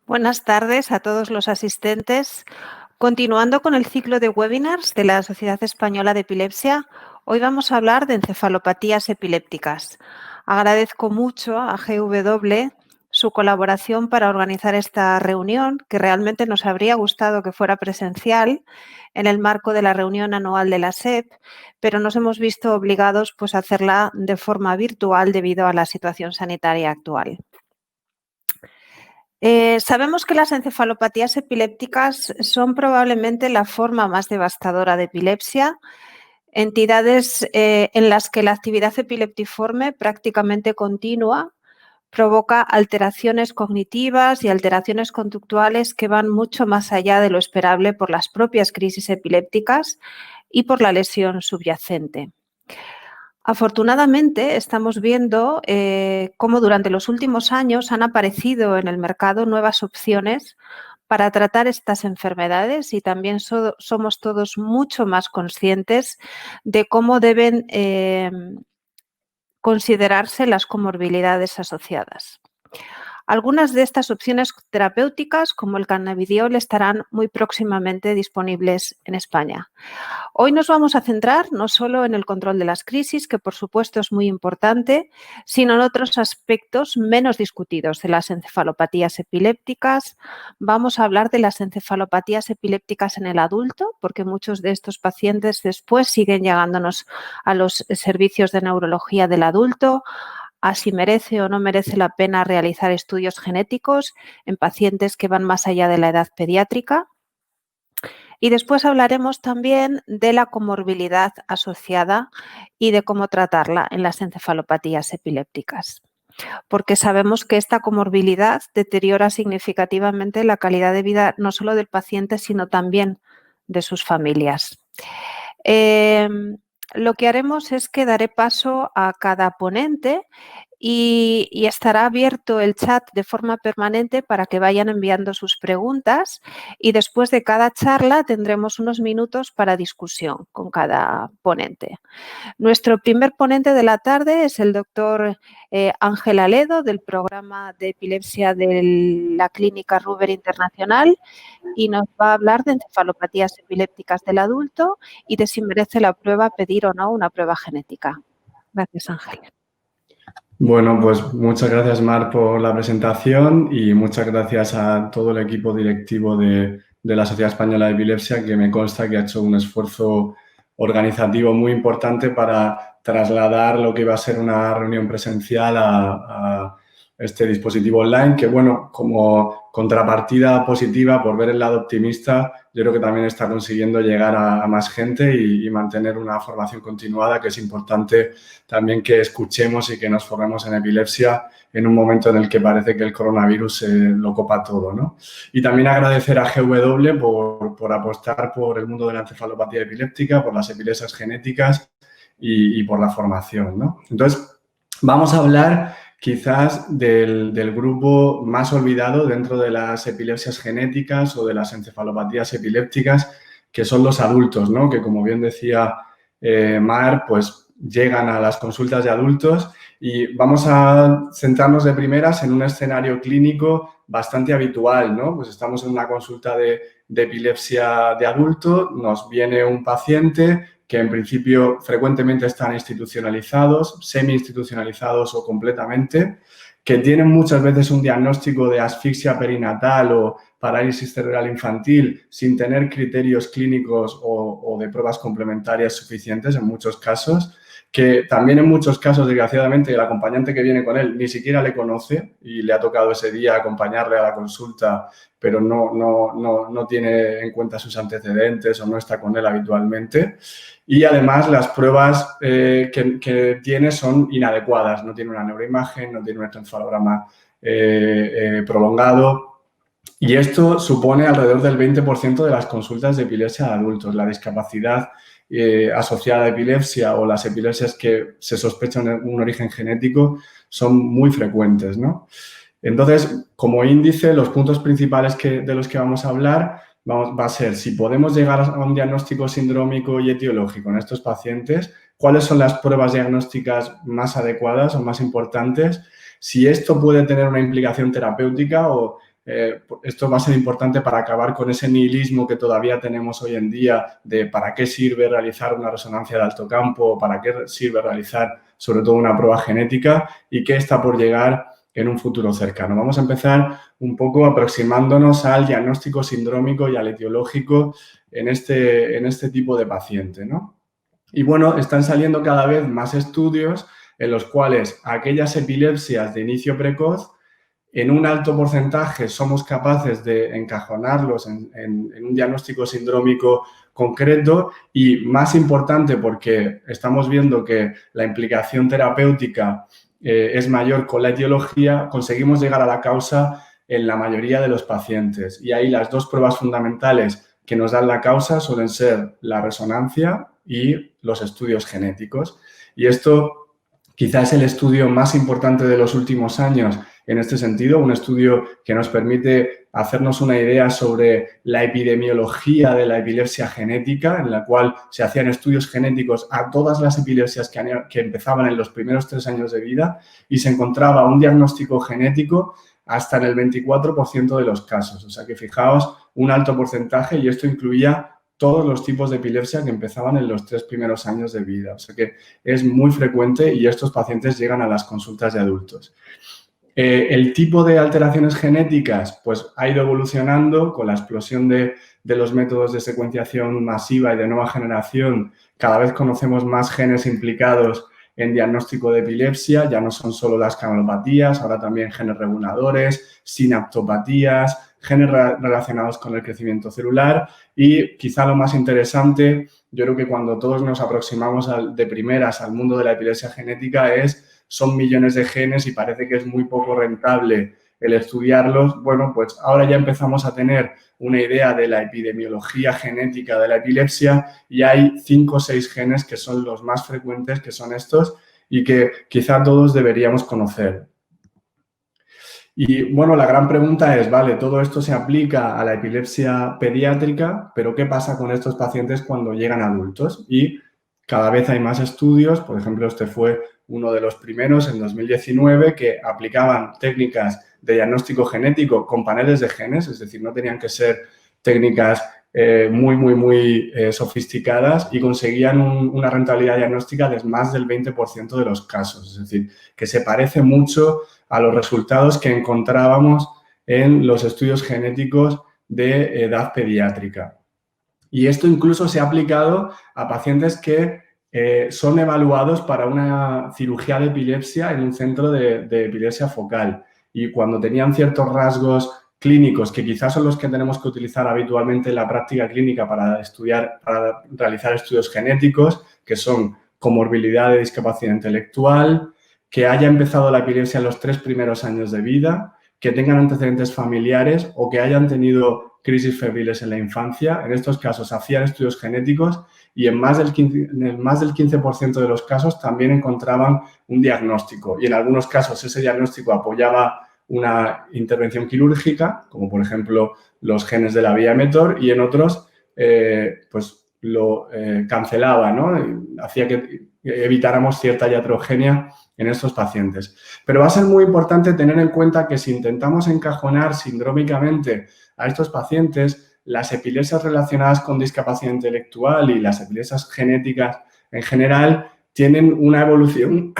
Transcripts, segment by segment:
Buenas tardes a todos los asistentes. Continuando con el ciclo de webinars de la Sociedad Española de Epilepsia, hoy vamos a hablar de encefalopatías epilépticas. Agradezco mucho a GW su colaboración para organizar esta reunión, que realmente nos habría gustado que fuera presencial en el marco de la reunión anual de la SEP, pero nos hemos visto obligados a hacerla de forma virtual debido a la situación sanitaria actual. Sabemos que las encefalopatías epilépticas son probablemente la forma más devastadora de epilepsia, entidades en las que la actividad epileptiforme prácticamente continua provoca alteraciones cognitivas y alteraciones conductuales que van mucho más allá de lo esperable por las propias crisis epilépticas y por la lesión subyacente. Afortunadamente, estamos viendo cómo durante los últimos años han aparecido en el mercado nuevas opciones para tratar estas enfermedades y también somos todos mucho más conscientes de cómo deben considerarse las comorbilidades asociadas. Algunas de estas opciones terapéuticas, como el cannabidiol, estarán muy próximamente disponibles en España. Hoy nos vamos a centrar no solo en el control de las crisis, que por supuesto es muy importante, sino en otros aspectos menos discutidos de las encefalopatías epilépticas. Vamos a hablar de las encefalopatías epilépticas en el adulto, porque muchos de estos pacientes después siguen llegándonos a los servicios de neurología del adulto, a si merece o no merece la pena realizar estudios genéticos en pacientes que van más allá de la edad pediátrica. Y después hablaremos también de la comorbilidad asociada y de cómo tratarla en las encefalopatías epilépticas, porque sabemos que esta comorbilidad deteriora significativamente la calidad de vida no solo del paciente, sino también de sus familias. Lo que haremos es que daré paso a cada ponente y estará abierto el chat de forma permanente para que vayan enviando sus preguntas y después de cada charla tendremos unos minutos para discusión con cada ponente. Nuestro primer ponente de la tarde es el doctor Ángel Aledo del programa de epilepsia de la Clínica Ruber Internacional y nos va a hablar de encefalopatías epilépticas del adulto y de si merece la prueba pedir o no una prueba genética. Gracias, Ángel. Bueno, pues muchas gracias, Mar, por la presentación y muchas gracias a todo el equipo directivo de la Sociedad Española de Epilepsia, que me consta que ha hecho un esfuerzo organizativo muy importante para trasladar lo que iba a ser una reunión presencial a este dispositivo online, que, bueno, como contrapartida positiva, por ver el lado optimista, yo creo que también está consiguiendo llegar a más gente y mantener una formación continuada, que es importante también que escuchemos y que nos formemos en epilepsia en un momento en el que parece que el coronavirus lo copa todo, ¿no? Y también agradecer a GW por apostar por el mundo de la encefalopatía epiléptica, por las epilepsias genéticas y por la formación, ¿no? Entonces, vamos a hablar quizás del grupo más olvidado dentro de las epilepsias genéticas o de las encefalopatías epilépticas, que son los adultos, ¿no? Que, como bien decía Mar, pues llegan a las consultas de adultos y vamos a centrarnos de primeras en un escenario clínico bastante habitual, ¿no? Pues estamos en una consulta de epilepsia de adulto, nos viene un paciente que en principio frecuentemente están institucionalizados, semi-institucionalizados o completamente, que tienen muchas veces un diagnóstico de asfixia perinatal o parálisis cerebral infantil sin tener criterios clínicos o de pruebas complementarias suficientes en muchos casos, que también en muchos casos, desgraciadamente, el acompañante que viene con él ni siquiera le conoce y le ha tocado ese día acompañarle a la consulta, pero no tiene en cuenta sus antecedentes o no está con él habitualmente. Y además las pruebas que tiene son inadecuadas, no tiene una neuroimagen, no tiene un electroencefalograma prolongado. Y esto supone alrededor del 20% de las consultas de epilepsia de adultos. La discapacidad asociada a epilepsia o las epilepsias que se sospechan un origen genético son muy frecuentes, ¿no? Entonces, como índice, los puntos principales de los que vamos a hablar va a ser si podemos llegar a un diagnóstico sindrómico y etiológico en estos pacientes, cuáles son las pruebas diagnósticas más adecuadas o más importantes, si esto puede tener una implicación terapéutica o esto va a ser importante para acabar con ese nihilismo que todavía tenemos hoy en día de para qué sirve realizar una resonancia de alto campo, para qué sirve realizar sobre todo una prueba genética y qué está por llegar en un futuro cercano. Vamos a empezar un poco aproximándonos al diagnóstico sindrómico y al etiológico en este tipo de paciente, ¿no? Y bueno, están saliendo cada vez más estudios en los cuales aquellas epilepsias de inicio precoz, en un alto porcentaje somos capaces de encajonarlos en un diagnóstico sindrómico concreto y, más importante, porque estamos viendo que la implicación terapéutica es mayor con la etiología, conseguimos llegar a la causa en la mayoría de los pacientes. Y ahí las dos pruebas fundamentales que nos dan la causa suelen ser la resonancia y los estudios genéticos. Y esto quizás es el estudio más importante de los últimos años en este sentido, un estudio que nos permite hacernos una idea sobre la epidemiología de la epilepsia genética, en la cual se hacían estudios genéticos a todas las epilepsias que empezaban en los primeros 3 años de vida y se encontraba un diagnóstico genético hasta en el 24% de los casos. O sea que fijaos, un alto porcentaje, y esto incluía todos los tipos de epilepsia que empezaban en los 3 primeros años de vida. O sea que es muy frecuente y estos pacientes llegan a las consultas de adultos. El tipo de alteraciones genéticas pues, ha ido evolucionando con la explosión de los métodos de secuenciación masiva y de nueva generación. Cada vez conocemos más genes implicados en diagnóstico de epilepsia. Ya no son solo las canalopatías, ahora también genes reguladores, sinaptopatías, genes relacionados con el crecimiento celular y quizá lo más interesante, yo creo que cuando todos nos aproximamos de primeras al mundo de la epilepsia genética son millones de genes y parece que es muy poco rentable el estudiarlos. Bueno, pues ahora ya empezamos a tener una idea de la epidemiología genética de la epilepsia y hay 5 o 6 genes que son los más frecuentes, que son estos y que quizá todos deberíamos conocer. Y, bueno, la gran pregunta es, vale, todo esto se aplica a la epilepsia pediátrica, pero ¿qué pasa con estos pacientes cuando llegan adultos? Y cada vez hay más estudios, por ejemplo, este fue uno de los primeros en 2019 que aplicaban técnicas de diagnóstico genético con paneles de genes, es decir, no tenían que ser técnicas muy sofisticadas y conseguían una rentabilidad diagnóstica de más del 20% de los casos. Es decir, que se parece mucho a los resultados que encontrábamos en los estudios genéticos de edad pediátrica. Y esto incluso se ha aplicado a pacientes que son evaluados para una cirugía de epilepsia en un centro de epilepsia focal. Y cuando tenían ciertos rasgos clínicos, que quizás son los que tenemos que utilizar habitualmente en la práctica clínica para realizar estudios genéticos, que son comorbilidad de discapacidad intelectual, que haya empezado la epilepsia en los 3 primeros años de vida, que tengan antecedentes familiares o que hayan tenido crisis febriles en la infancia. En estos casos hacían estudios genéticos y en más del 15% de los casos también encontraban un diagnóstico. Y en algunos casos ese diagnóstico apoyaba una intervención quirúrgica, como por ejemplo los genes de la vía mTOR, y en otros pues lo cancelaba, ¿no? Hacía que evitáramos cierta iatrogenia en estos pacientes. Pero va a ser muy importante tener en cuenta que si intentamos encajonar sindrómicamente a estos pacientes, las epilepsias relacionadas con discapacidad intelectual y las epilepsias genéticas en general tienen una evolución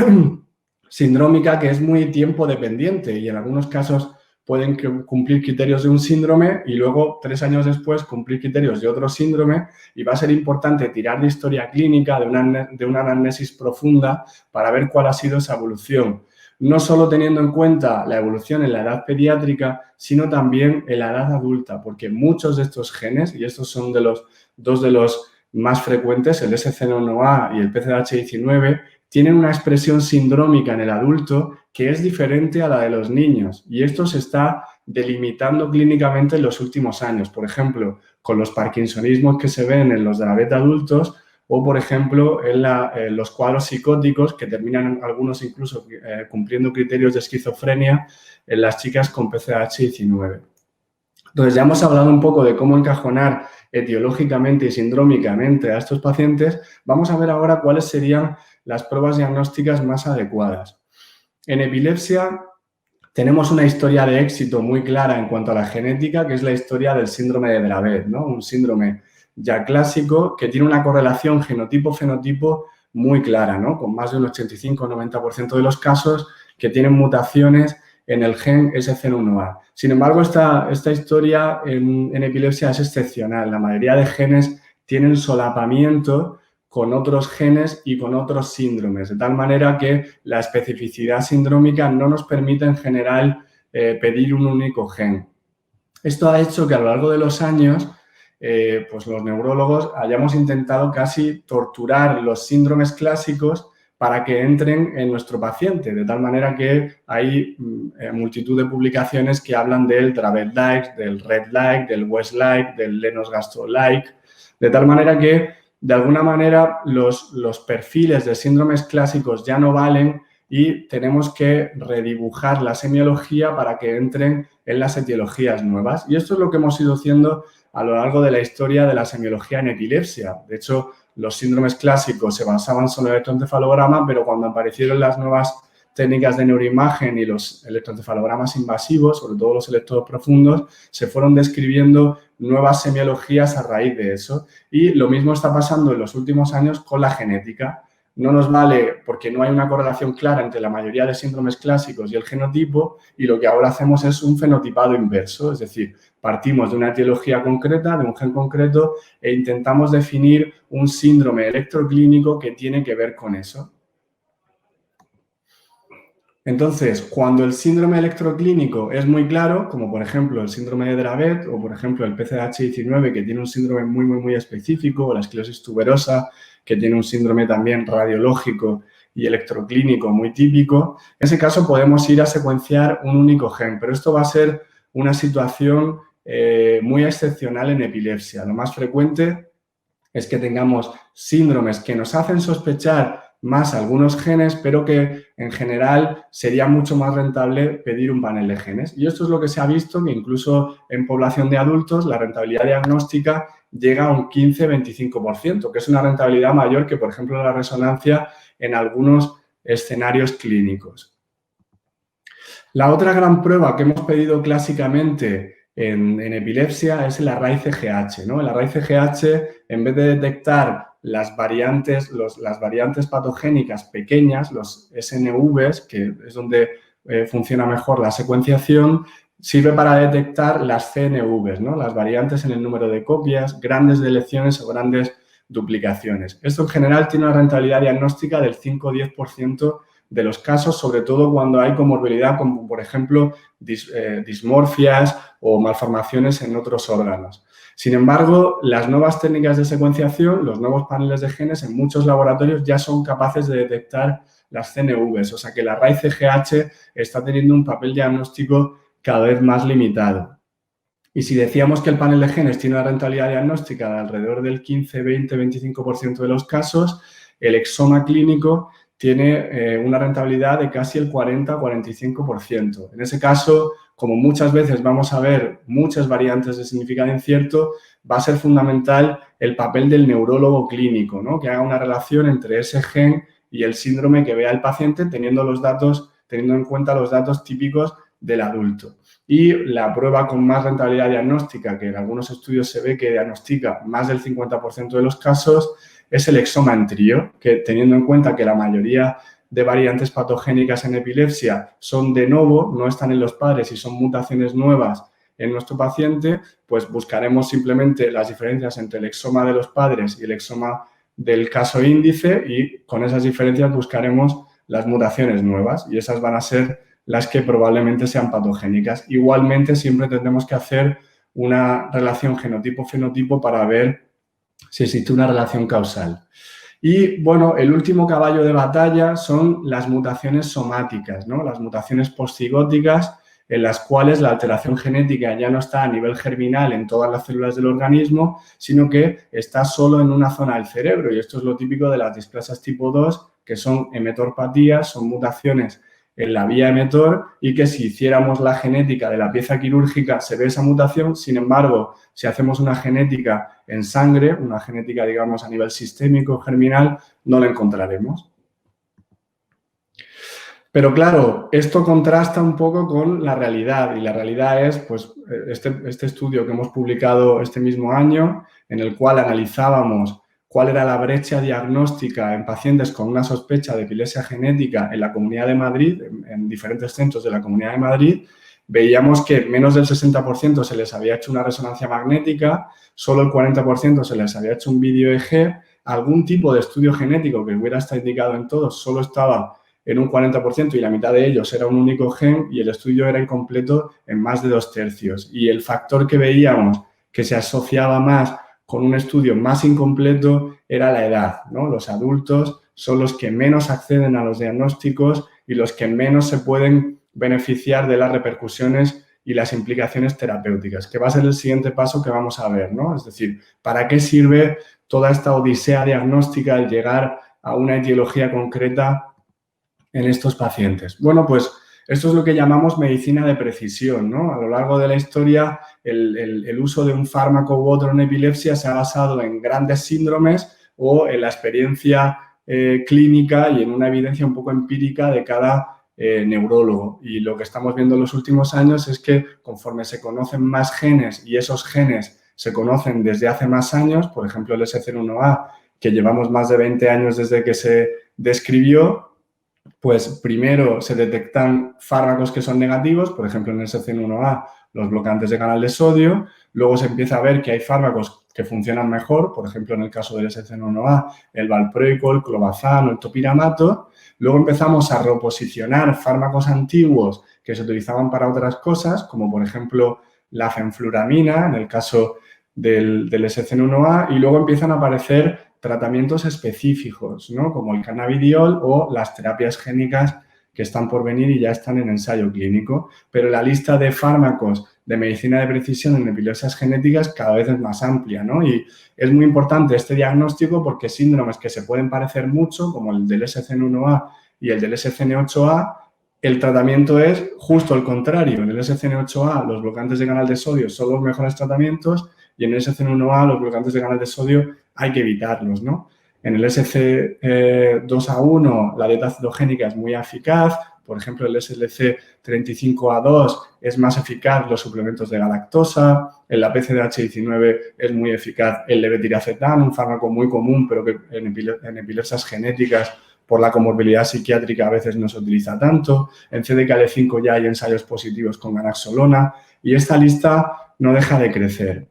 sindrómica que es muy tiempo dependiente y en algunos casos pueden cumplir criterios de un síndrome y luego 3 años después cumplir criterios de otro síndrome y va a ser importante tirar de historia clínica, de una anamnesis profunda para ver cuál ha sido esa evolución. No solo teniendo en cuenta la evolución en la edad pediátrica, sino también en la edad adulta, porque muchos de estos genes, y estos son dos de los más frecuentes, el SCN1A y el PCDH19, tienen una expresión sindrómica en el adulto que es diferente a la de los niños y esto se está delimitando clínicamente en los últimos años. Por ejemplo, con los parkinsonismos que se ven en los Dravet adultos o, por ejemplo, en los cuadros psicóticos que terminan algunos incluso cumpliendo criterios de esquizofrenia en las chicas con PCDH19. Entonces, ya hemos hablado un poco de cómo encajonar etiológicamente y sindrómicamente a estos pacientes. Vamos a ver ahora cuáles serían las pruebas diagnósticas más adecuadas. En epilepsia tenemos una historia de éxito muy clara en cuanto a la genética, que es la historia del síndrome de Dravet, ¿no? Un síndrome ya clásico que tiene una correlación genotipo-fenotipo muy clara, ¿no? Con más de un 85-90% de los casos que tienen mutaciones en el gen SCN1A. Sin embargo, esta historia en epilepsia es excepcional. La mayoría de genes tienen solapamiento con otros genes y con otros síndromes, de tal manera que la especificidad sindrómica no nos permite en general pedir un único gen. Esto ha hecho que a lo largo de los años pues los neurólogos hayamos intentado casi torturar los síndromes clásicos para que entren en nuestro paciente, de tal manera que hay multitud de publicaciones que hablan del Dravet-like, del Rett-like, del West-like, del Lennox-Gastaut-like, de tal manera que de alguna manera los perfiles de síndromes clásicos ya no valen y tenemos que redibujar la semiología para que entren en las etiologías nuevas. Y esto es lo que hemos ido haciendo a lo largo de la historia de la semiología en epilepsia. De hecho, los síndromes clásicos se basaban solo en el electroencefalograma, pero cuando aparecieron las nuevas técnicas de neuroimagen y los electroencefalogramas invasivos, sobre todo los electrodos profundos, se fueron describiendo nuevas semiologías a raíz de eso. Y lo mismo está pasando en los últimos años con la genética. No nos vale porque no hay una correlación clara entre la mayoría de síndromes clásicos y el genotipo, y lo que ahora hacemos es un fenotipado inverso, es decir, partimos de una etiología concreta, de un gen concreto, e intentamos definir un síndrome electroclínico que tiene que ver con eso. Entonces, cuando el síndrome electroclínico es muy claro, como por ejemplo el síndrome de Dravet o por ejemplo el PCDH19, que tiene un síndrome muy específico, o la esclerosis tuberosa, que tiene un síndrome también radiológico y electroclínico muy típico, en ese caso podemos ir a secuenciar un único gen, pero esto va a ser una situación muy excepcional en epilepsia. Lo más frecuente es que tengamos síndromes que nos hacen sospechar más algunos genes, pero que en general sería mucho más rentable pedir un panel de genes. Y esto es lo que se ha visto, que incluso en población de adultos la rentabilidad diagnóstica llega a un 15-25%, que es una rentabilidad mayor que, por ejemplo, la resonancia en algunos escenarios clínicos. La otra gran prueba que hemos pedido clásicamente en epilepsia es el array CGH, ¿no? El array CGH, en vez de detectar las variantes patogénicas pequeñas, los SNVs, que es donde funciona mejor la secuenciación, sirve para detectar las CNVs, ¿no? Las variantes en el número de copias, grandes deleciones o grandes duplicaciones. Esto en general tiene una rentabilidad diagnóstica del 5-10% de los casos, sobre todo cuando hay comorbilidad, como por ejemplo dismorfias o malformaciones en otros órganos. Sin embargo, las nuevas técnicas de secuenciación, los nuevos paneles de genes en muchos laboratorios ya son capaces de detectar las CNVs, o sea que el array CGH está teniendo un papel diagnóstico cada vez más limitado. Y si decíamos que el panel de genes tiene una rentabilidad diagnóstica de alrededor del 15, 20, 25% de los casos, el exoma clínico tiene una rentabilidad de casi el 40-45%. En ese caso, como muchas veces vamos a ver muchas variantes de significado incierto, va a ser fundamental el papel del neurólogo clínico, ¿no? Que haga una relación entre ese gen y el síndrome que vea el paciente, teniendo en cuenta los datos típicos del adulto. Y la prueba con más rentabilidad diagnóstica, que en algunos estudios se ve que diagnostica más del 50% de los casos, es el exoma en trío, que teniendo en cuenta que la mayoría de variantes patogénicas en epilepsia son de novo, no están en los padres y son mutaciones nuevas en nuestro paciente, pues buscaremos simplemente las diferencias entre el exoma de los padres y el exoma del caso índice, y con esas diferencias buscaremos las mutaciones nuevas, y esas van a ser las que probablemente sean patogénicas. Igualmente, siempre tendremos que hacer una relación genotipo-fenotipo para ver si existe una relación causal. Y, bueno, el último caballo de batalla son las mutaciones somáticas, ¿no? Las mutaciones postcigóticas, en las cuales la alteración genética ya no está a nivel germinal en todas las células del organismo, sino que está solo en una zona del cerebro. Y esto es lo típico de las displasias tipo 2, que son emetorpatías, son mutaciones en la vía emetor, y que si hiciéramos la genética de la pieza quirúrgica se ve esa mutación. Sin embargo, si hacemos una genética en sangre, una genética, digamos, a nivel sistémico, germinal, no la encontraremos. Pero claro, esto contrasta un poco con la realidad y la realidad es pues, este estudio que hemos publicado este mismo año en el cual analizábamos cuál era la brecha diagnóstica en pacientes con una sospecha de epilepsia genética en la Comunidad de Madrid, en diferentes centros de la Comunidad de Madrid. Veíamos que menos del 60% se les había hecho una resonancia magnética, solo el 40% se les había hecho un vídeo EEG, algún tipo de estudio genético que hubiera estado indicado en todos solo estaba en un 40% y la mitad de ellos era un único gen y el estudio era incompleto en más de 2/3. Y el factor que veíamos que se asociaba más con un estudio más incompleto era la edad, ¿no? Los adultos son los que menos acceden a los diagnósticos y los que menos se pueden beneficiar de las repercusiones y las implicaciones terapéuticas, que va a ser el siguiente paso que vamos a ver, ¿no? Es decir, ¿para qué sirve toda esta odisea diagnóstica al llegar a una etiología concreta en estos pacientes? Bueno, pues esto es lo que llamamos medicina de precisión, ¿no? A lo largo de la historia, el uso de un fármaco u otro en epilepsia se ha basado en grandes síndromes o en la experiencia clínica y en una evidencia un poco empírica de cada neurólogo. Y lo que estamos viendo en los últimos años es que conforme se conocen más genes y esos genes se conocen desde hace más años, por ejemplo, el SCN1A, que llevamos más de 20 años desde que se describió, pues primero se detectan fármacos que son negativos, por ejemplo en el SCN1A los bloqueantes de canal de sodio, luego se empieza a ver que hay fármacos que funcionan mejor, por ejemplo en el caso del SCN1A el valproico, el clobazam o el topiramato, luego empezamos a reposicionar fármacos antiguos que se utilizaban para otras cosas, como por ejemplo la fenfluramina en el caso del SCN1A, y luego empiezan a aparecer tratamientos específicos, ¿no? Como el cannabidiol o las terapias génicas que están por venir y ya están en ensayo clínico. Pero la lista de fármacos de medicina de precisión en epilepsias genéticas cada vez es más amplia, ¿no? Y es muy importante este diagnóstico porque síndromes que se pueden parecer mucho, como el del SCN1A y el del SCN8A, el tratamiento es justo el contrario. En el SCN8A los bloqueantes de canal de sodio son los mejores tratamientos y en el SCN1A los bloqueantes de canal de sodio hay que evitarlos, ¿no? En el SC2A1 la dieta cetogénica es muy eficaz, por ejemplo el SLC35A2 es más eficaz los suplementos de galactosa, en la PCDH19 es muy eficaz el levetiracetam, un fármaco muy común pero que en epilepsias genéticas por la comorbilidad psiquiátrica a veces no se utiliza tanto, en CDKL5 ya hay ensayos positivos con ganaxolona y esta lista no deja de crecer.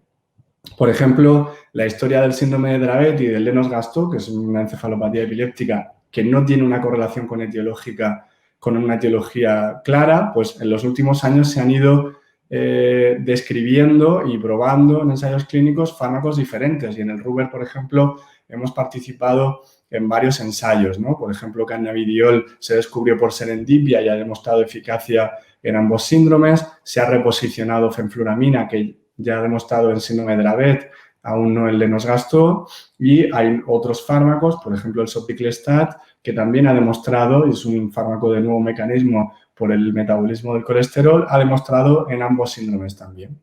Por ejemplo, la historia del síndrome de Dravet y del Lennox-Gastaut, que es una encefalopatía epiléptica que no tiene una correlación con una etiología clara, pues en los últimos años se han ido describiendo y probando en ensayos clínicos fármacos diferentes. Y en el RUBER, por ejemplo, hemos participado en varios ensayos, ¿no? Por ejemplo, cannabidiol se descubrió por serendipia y ha demostrado eficacia en ambos síndromes. Se ha reposicionado fenfluramina, que ya ha demostrado el síndrome de Dravet, aún no el Lennox-Gastaut, y hay otros fármacos, por ejemplo el soticlestat, que también ha demostrado, y es un fármaco de nuevo mecanismo por el metabolismo del colesterol, ha demostrado en ambos síndromes también.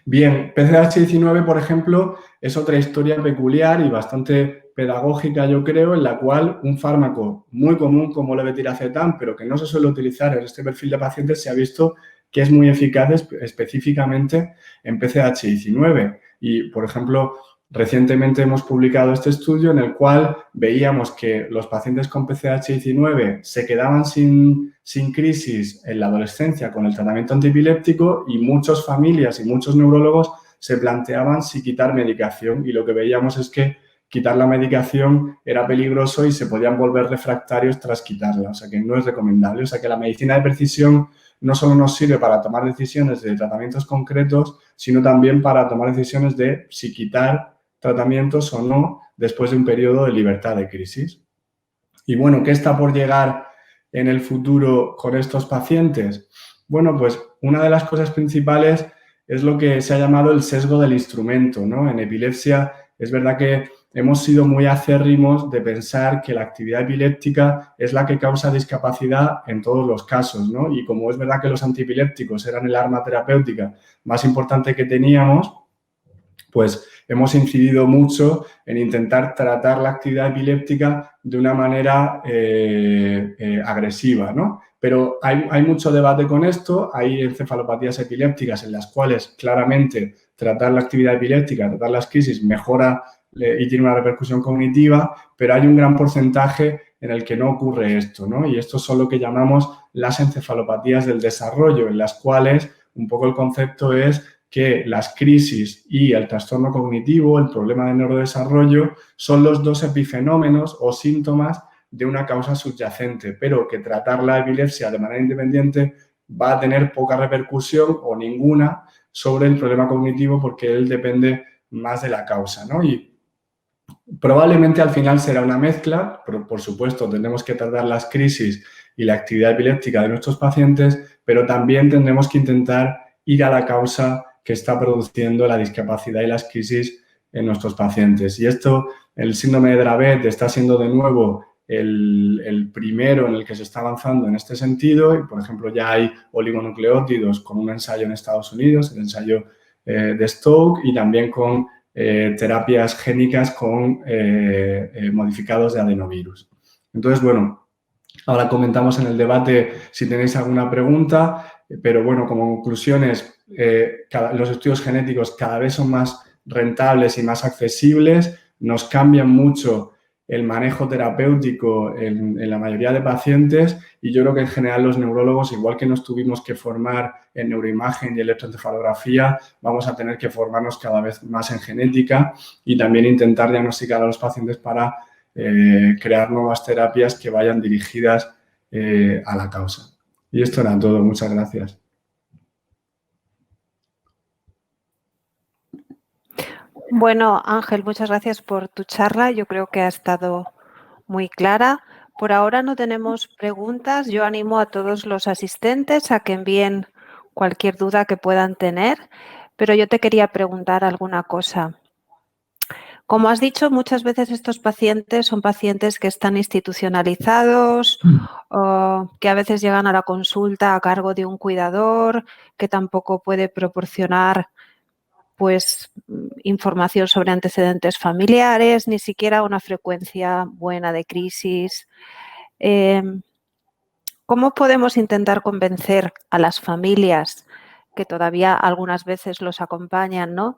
Bien, PCDH19, por ejemplo, es otra historia peculiar y bastante pedagógica, yo creo, en la cual un fármaco muy común como el levetiracetam, pero que no se suele utilizar en este perfil de pacientes, se ha visto que es muy eficaz específicamente en PCDH19. Y, por ejemplo, recientemente hemos publicado este estudio en el cual veíamos que los pacientes con PCDH19 se quedaban sin crisis en la adolescencia con el tratamiento antiepiléptico y muchas familias y muchos neurólogos se planteaban si quitar medicación y lo que veíamos es que quitar la medicación era peligroso y se podían volver refractarios tras quitarla, o sea que no es recomendable. O sea que la medicina de precisión no solo nos sirve para tomar decisiones de tratamientos concretos, sino también para tomar decisiones de si quitar tratamientos o no después de un periodo de libertad de crisis. Y bueno, ¿qué está por llegar en el futuro con estos pacientes? Bueno, pues una de las cosas principales es lo que se ha llamado el sesgo del instrumento, ¿no? En epilepsia es verdad que hemos sido muy acérrimos de pensar que la actividad epiléptica es la que causa discapacidad en todos los casos, ¿no? Y como es verdad que los antiepilépticos eran el arma terapéutica más importante que teníamos, pues hemos incidido mucho en intentar tratar la actividad epiléptica de una manera agresiva, ¿no? Pero hay mucho debate con esto, hay encefalopatías epilépticas en las cuales claramente tratar la actividad epiléptica, tratar las crisis mejora y tiene una repercusión cognitiva, pero hay un gran porcentaje en el que no ocurre esto, ¿no? Y esto son lo que llamamos las encefalopatías del desarrollo, en las cuales un poco el concepto es que las crisis y el trastorno cognitivo, el problema de neurodesarrollo, son los dos epifenómenos o síntomas de una causa subyacente, pero que tratar la epilepsia de manera independiente va a tener poca repercusión o ninguna sobre el problema cognitivo porque él depende más de la causa, ¿no? Y probablemente al final será una mezcla, pero por supuesto tendremos que tratar las crisis y la actividad epiléptica de nuestros pacientes, pero también tendremos que intentar ir a la causa que está produciendo la discapacidad y las crisis en nuestros pacientes. Y esto, el síndrome de Dravet está siendo de nuevo el primero en el que se está avanzando en este sentido. Y, por ejemplo, ya hay oligonucleótidos con un ensayo en Estados Unidos, el ensayo de Stoke, y también con terapias génicas con modificados de adenovirus. Entonces, bueno, ahora comentamos en el debate si tenéis alguna pregunta, pero bueno, como conclusiones, los estudios genéticos cada vez son más rentables y más accesibles, nos cambian mucho el manejo terapéutico en la mayoría de pacientes y yo creo que en general los neurólogos, igual que nos tuvimos que formar en neuroimagen y electroencefalografía, vamos a tener que formarnos cada vez más en genética y también intentar diagnosticar a los pacientes para crear nuevas terapias que vayan dirigidas a la causa. Y esto era todo. Muchas gracias. Bueno, Ángel, muchas gracias por tu charla. Yo creo que ha estado muy clara. Por ahora no tenemos preguntas. Yo animo a todos los asistentes a que envíen cualquier duda que puedan tener, pero yo te quería preguntar alguna cosa. Como has dicho, muchas veces estos pacientes son pacientes que están institucionalizados o que a veces llegan a la consulta a cargo de un cuidador que tampoco puede proporcionar pues información sobre antecedentes familiares, ni siquiera una frecuencia buena de crisis. ¿Cómo podemos intentar convencer a las familias que todavía algunas veces los acompañan, ¿no?,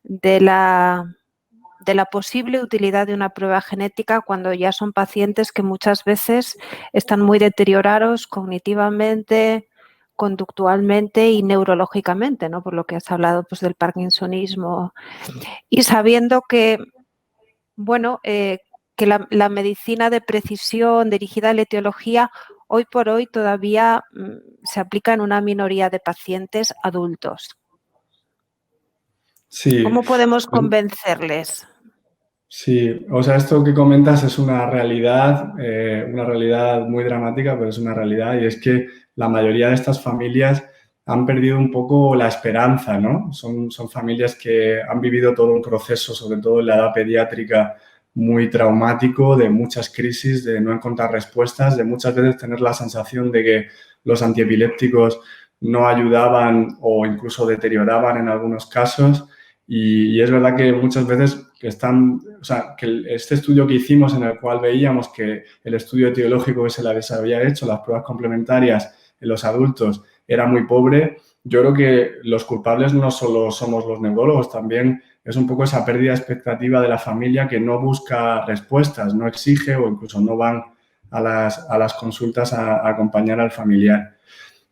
de la posible utilidad de una prueba genética cuando ya son pacientes que muchas veces están muy deteriorados cognitivamente, conductualmente y neurológicamente, ¿no?, por lo que has hablado pues, del parkinsonismo, y sabiendo que, bueno, que la medicina de precisión dirigida a la etiología hoy por hoy todavía se aplica en una minoría de pacientes adultos? Sí. ¿Cómo podemos convencerles? Sí, o sea, esto que comentas es una realidad muy dramática, pero es una realidad y es que la mayoría de estas familias han perdido un poco la esperanza, ¿no? Son familias que han vivido todo un proceso, sobre todo en la edad pediátrica, muy traumático, de muchas crisis, de no encontrar respuestas, de muchas veces tener la sensación de que los antiepilépticos no ayudaban o incluso deterioraban en algunos casos. Y es verdad que muchas veces que este estudio que hicimos en el cual veíamos que el estudio etiológico que se les había hecho, las pruebas complementarias en los adultos, era muy pobre. Yo creo que los culpables no solo somos los neurólogos, también es un poco esa pérdida de expectativa de la familia que no busca respuestas, no exige o incluso no van a las consultas a acompañar al familiar.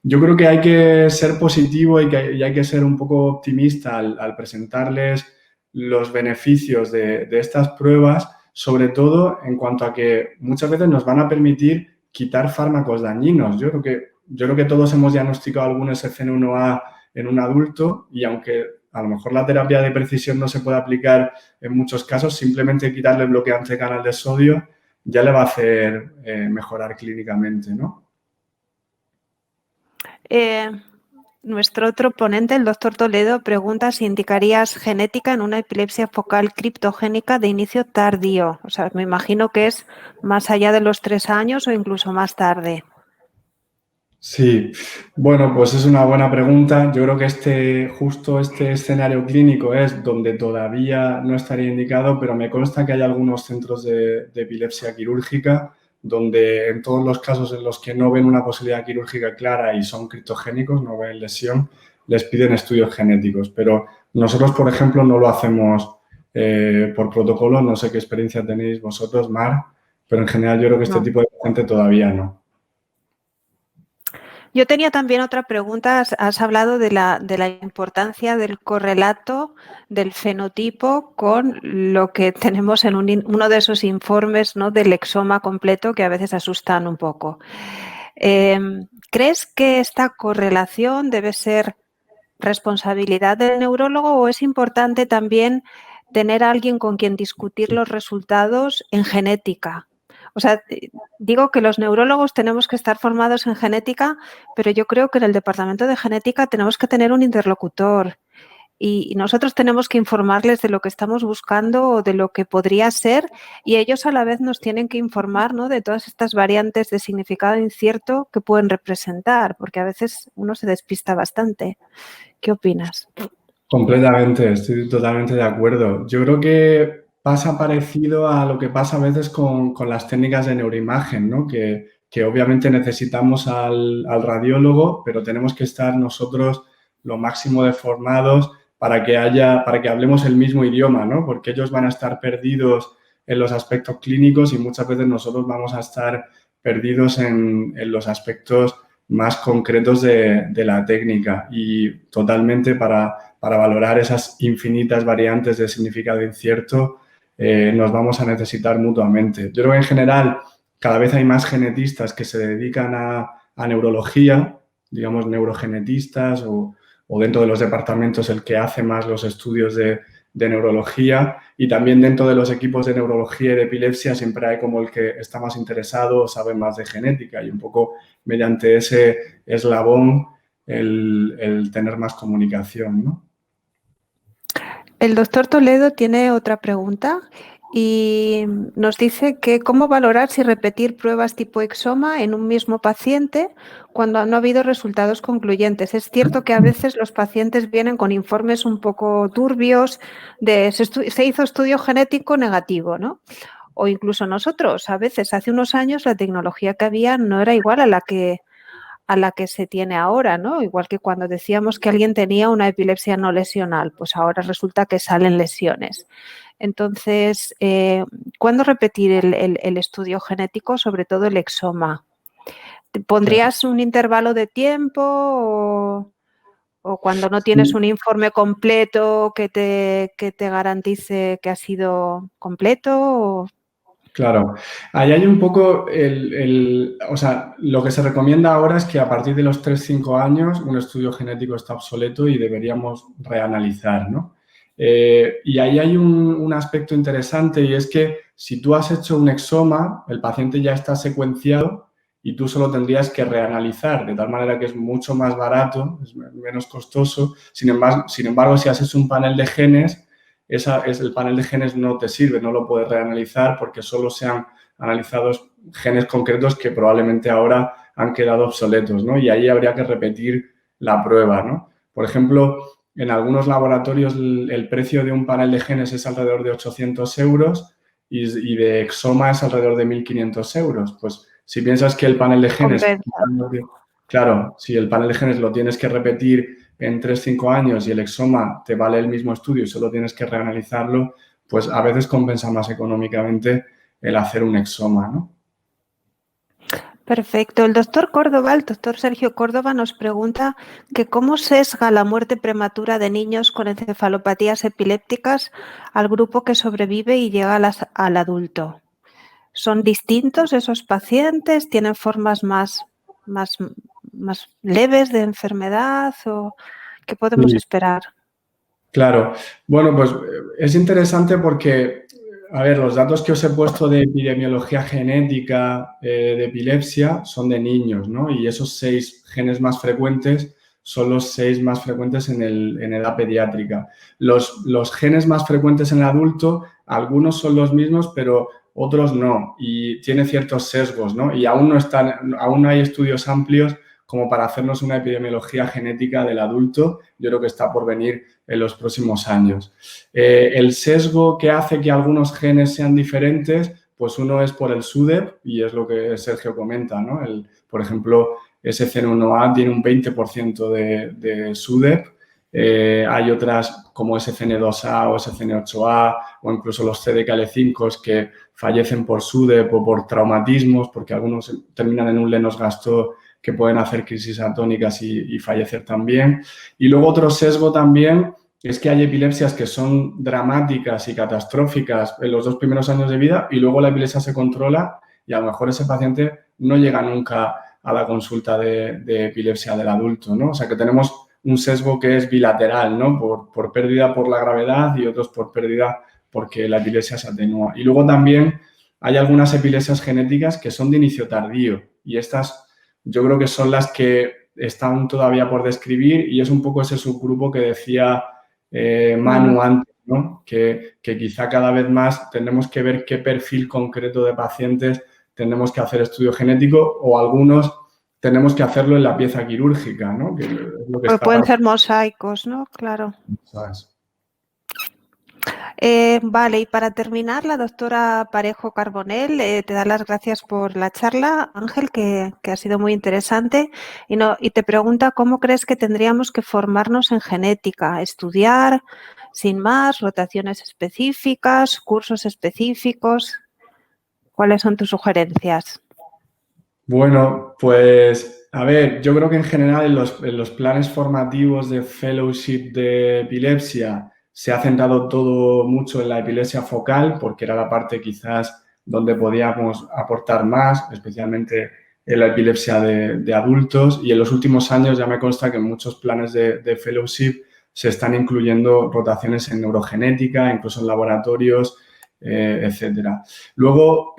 Yo creo que hay que ser positivo y hay que ser un poco optimista al presentarles los beneficios de estas pruebas, sobre todo en cuanto a que muchas veces nos van a permitir quitar fármacos dañinos. Yo creo que todos hemos diagnosticado algún SCN1A en un adulto y aunque a lo mejor la terapia de precisión no se puede aplicar en muchos casos, simplemente quitarle el bloqueante canal de sodio ya le va a hacer mejorar clínicamente, ¿no? Nuestro otro ponente, el doctor Toledo, pregunta si indicarías genética en una epilepsia focal criptogénica de inicio tardío. O sea, me imagino que es más allá de los 3 años o incluso más tarde. Sí, bueno, pues es una buena pregunta. Yo creo que justo este escenario clínico es donde todavía no estaría indicado, pero me consta que hay algunos centros de epilepsia quirúrgica donde en todos los casos en los que no ven una posibilidad quirúrgica clara y son criptogénicos, no ven lesión, les piden estudios genéticos. Pero nosotros, por ejemplo, no lo hacemos por protocolo. No sé qué experiencia tenéis vosotros, Mar, pero en general yo creo que este No. tipo de paciente todavía no. Yo tenía también otra pregunta. Has hablado de la importancia del correlato del fenotipo con lo que tenemos en uno de esos informes, ¿no?, del exoma completo que a veces asustan un poco. ¿Crees que esta correlación debe ser responsabilidad del neurólogo o es importante también tener a alguien con quien discutir los resultados en genética? O sea, digo que los neurólogos tenemos que estar formados en genética, pero yo creo que en el departamento de genética tenemos que tener un interlocutor y nosotros tenemos que informarles de lo que estamos buscando o de lo que podría ser y ellos a la vez nos tienen que informar, ¿no?, de todas estas variantes de significado incierto que pueden representar, porque a veces uno se despista bastante. ¿Qué opinas? Completamente, estoy totalmente de acuerdo. Yo creo que pasa parecido a lo que pasa a veces con las técnicas de neuroimagen, ¿no? Que obviamente necesitamos al radiólogo, pero tenemos que estar nosotros lo máximo de formados para que hablemos el mismo idioma, ¿no? Porque ellos van a estar perdidos en los aspectos clínicos y muchas veces nosotros vamos a estar perdidos en los aspectos más concretos de la técnica y totalmente para valorar esas infinitas variantes de significado incierto, nos vamos a necesitar mutuamente. Yo creo que en general cada vez hay más genetistas que se dedican a neurología, digamos neurogenetistas o dentro de los departamentos el que hace más los estudios de neurología y también dentro de los equipos de neurología y de epilepsia siempre hay como el que está más interesado o sabe más de genética y un poco mediante ese eslabón el tener más comunicación, ¿no? El doctor Toledo tiene otra pregunta y nos dice que cómo valorar si repetir pruebas tipo exoma en un mismo paciente cuando no ha habido resultados concluyentes. Es cierto que a veces los pacientes vienen con informes un poco turbios de se hizo estudio genético negativo, ¿no? O incluso nosotros, a veces, hace unos años la tecnología que había no era igual a la que se tiene ahora, ¿no? Igual que cuando decíamos que alguien tenía una epilepsia no lesional, pues ahora resulta que salen lesiones. Entonces, ¿cuándo repetir el estudio genético, sobre todo el exoma? ¿Pondrías un intervalo de tiempo o cuando no tienes un informe completo que te garantice que ha sido completo? Claro, ahí hay un poco o sea, lo que se recomienda ahora es que a partir de los 3-5 años un estudio genético está obsoleto y deberíamos reanalizar, ¿no? Y ahí hay un aspecto interesante y es que si tú has hecho un exoma, el paciente ya está secuenciado y tú solo tendrías que reanalizar, de tal manera que es mucho más barato, es menos costoso. Sin embargo, si has hecho un panel de genes, el panel de genes no te sirve, no lo puedes reanalizar porque solo se han analizado genes concretos que probablemente ahora han quedado obsoletos, ¿no? Y ahí habría que repetir la prueba, ¿no? Por ejemplo, en algunos laboratorios el precio de un panel de genes es alrededor de 800 euros y de exoma es alrededor de 1.500 euros. Pues si piensas que el panel de genes, Compensa. claro, si el panel de genes lo tienes que repetir en 3-5 años y el exoma te vale el mismo estudio y solo tienes que reanalizarlo, pues a veces compensa más económicamente el hacer un exoma, ¿no? Perfecto. El doctor Sergio Córdoba nos pregunta que cómo sesga la muerte prematura de niños con encefalopatías epilépticas al grupo que sobrevive y llega al adulto. ¿Son distintos esos pacientes? ¿Tienen formas más leves de enfermedad? ¿O qué podemos Sí. esperar? Claro, bueno, pues es interesante porque, a ver, los datos que os he puesto de epidemiología genética de epilepsia son de niños, ¿no? Y esos 6 genes más frecuentes son los 6 más frecuentes en edad pediátrica. Los genes más frecuentes en el adulto, algunos son los mismos, pero otros no, y tiene ciertos sesgos, ¿no? Y aún no hay estudios amplios como para hacernos una epidemiología genética del adulto. Yo creo que está por venir en los próximos años. El sesgo que hace que algunos genes sean diferentes, pues uno es por el SUDEP y es lo que Sergio comenta, ¿no? Por ejemplo, SCN1A tiene un 20% de SUDEP. Hay otras como SCN2A o SCN8A o incluso los CDKL5 que fallecen por SUDEP o por traumatismos, porque algunos terminan en un Lennox-Gastaut que pueden hacer crisis atónicas y fallecer también. Y luego otro sesgo también es que hay epilepsias que son dramáticas y catastróficas en los 2 primeros años de vida y luego la epilepsia se controla y a lo mejor ese paciente no llega nunca a la consulta de epilepsia del adulto, ¿no? O sea, que tenemos un sesgo que es bilateral, ¿no? Por pérdida por la gravedad y otros por pérdida porque la epilepsia se atenúa. Y luego también hay algunas epilepsias genéticas que son de inicio tardío y estas yo creo que son las que están todavía por describir y es un poco ese subgrupo que decía Manu antes, ¿no? Que quizá cada vez más tenemos que ver qué perfil concreto de pacientes tenemos que hacer estudio genético o algunos tenemos que hacerlo en la pieza quirúrgica, ¿no? Que es lo que Pues pueden ser mosaicos, ¿no? Claro. ¿Sabes? Vale, y para terminar, la doctora Parejo Carbonell te da las gracias por la charla, Ángel, que ha sido muy interesante, y te pregunta cómo crees que tendríamos que formarnos en genética, estudiar, sin más, rotaciones específicas, cursos específicos. ¿Cuáles son tus sugerencias? Bueno, pues a ver, yo creo que en general en los planes formativos de fellowship de epilepsia se ha centrado todo mucho en la epilepsia focal porque era la parte quizás donde podíamos aportar más, especialmente en la epilepsia de adultos y en los últimos años ya me consta que en muchos planes de fellowship se están incluyendo rotaciones en neurogenética, incluso en laboratorios, etcétera. Luego,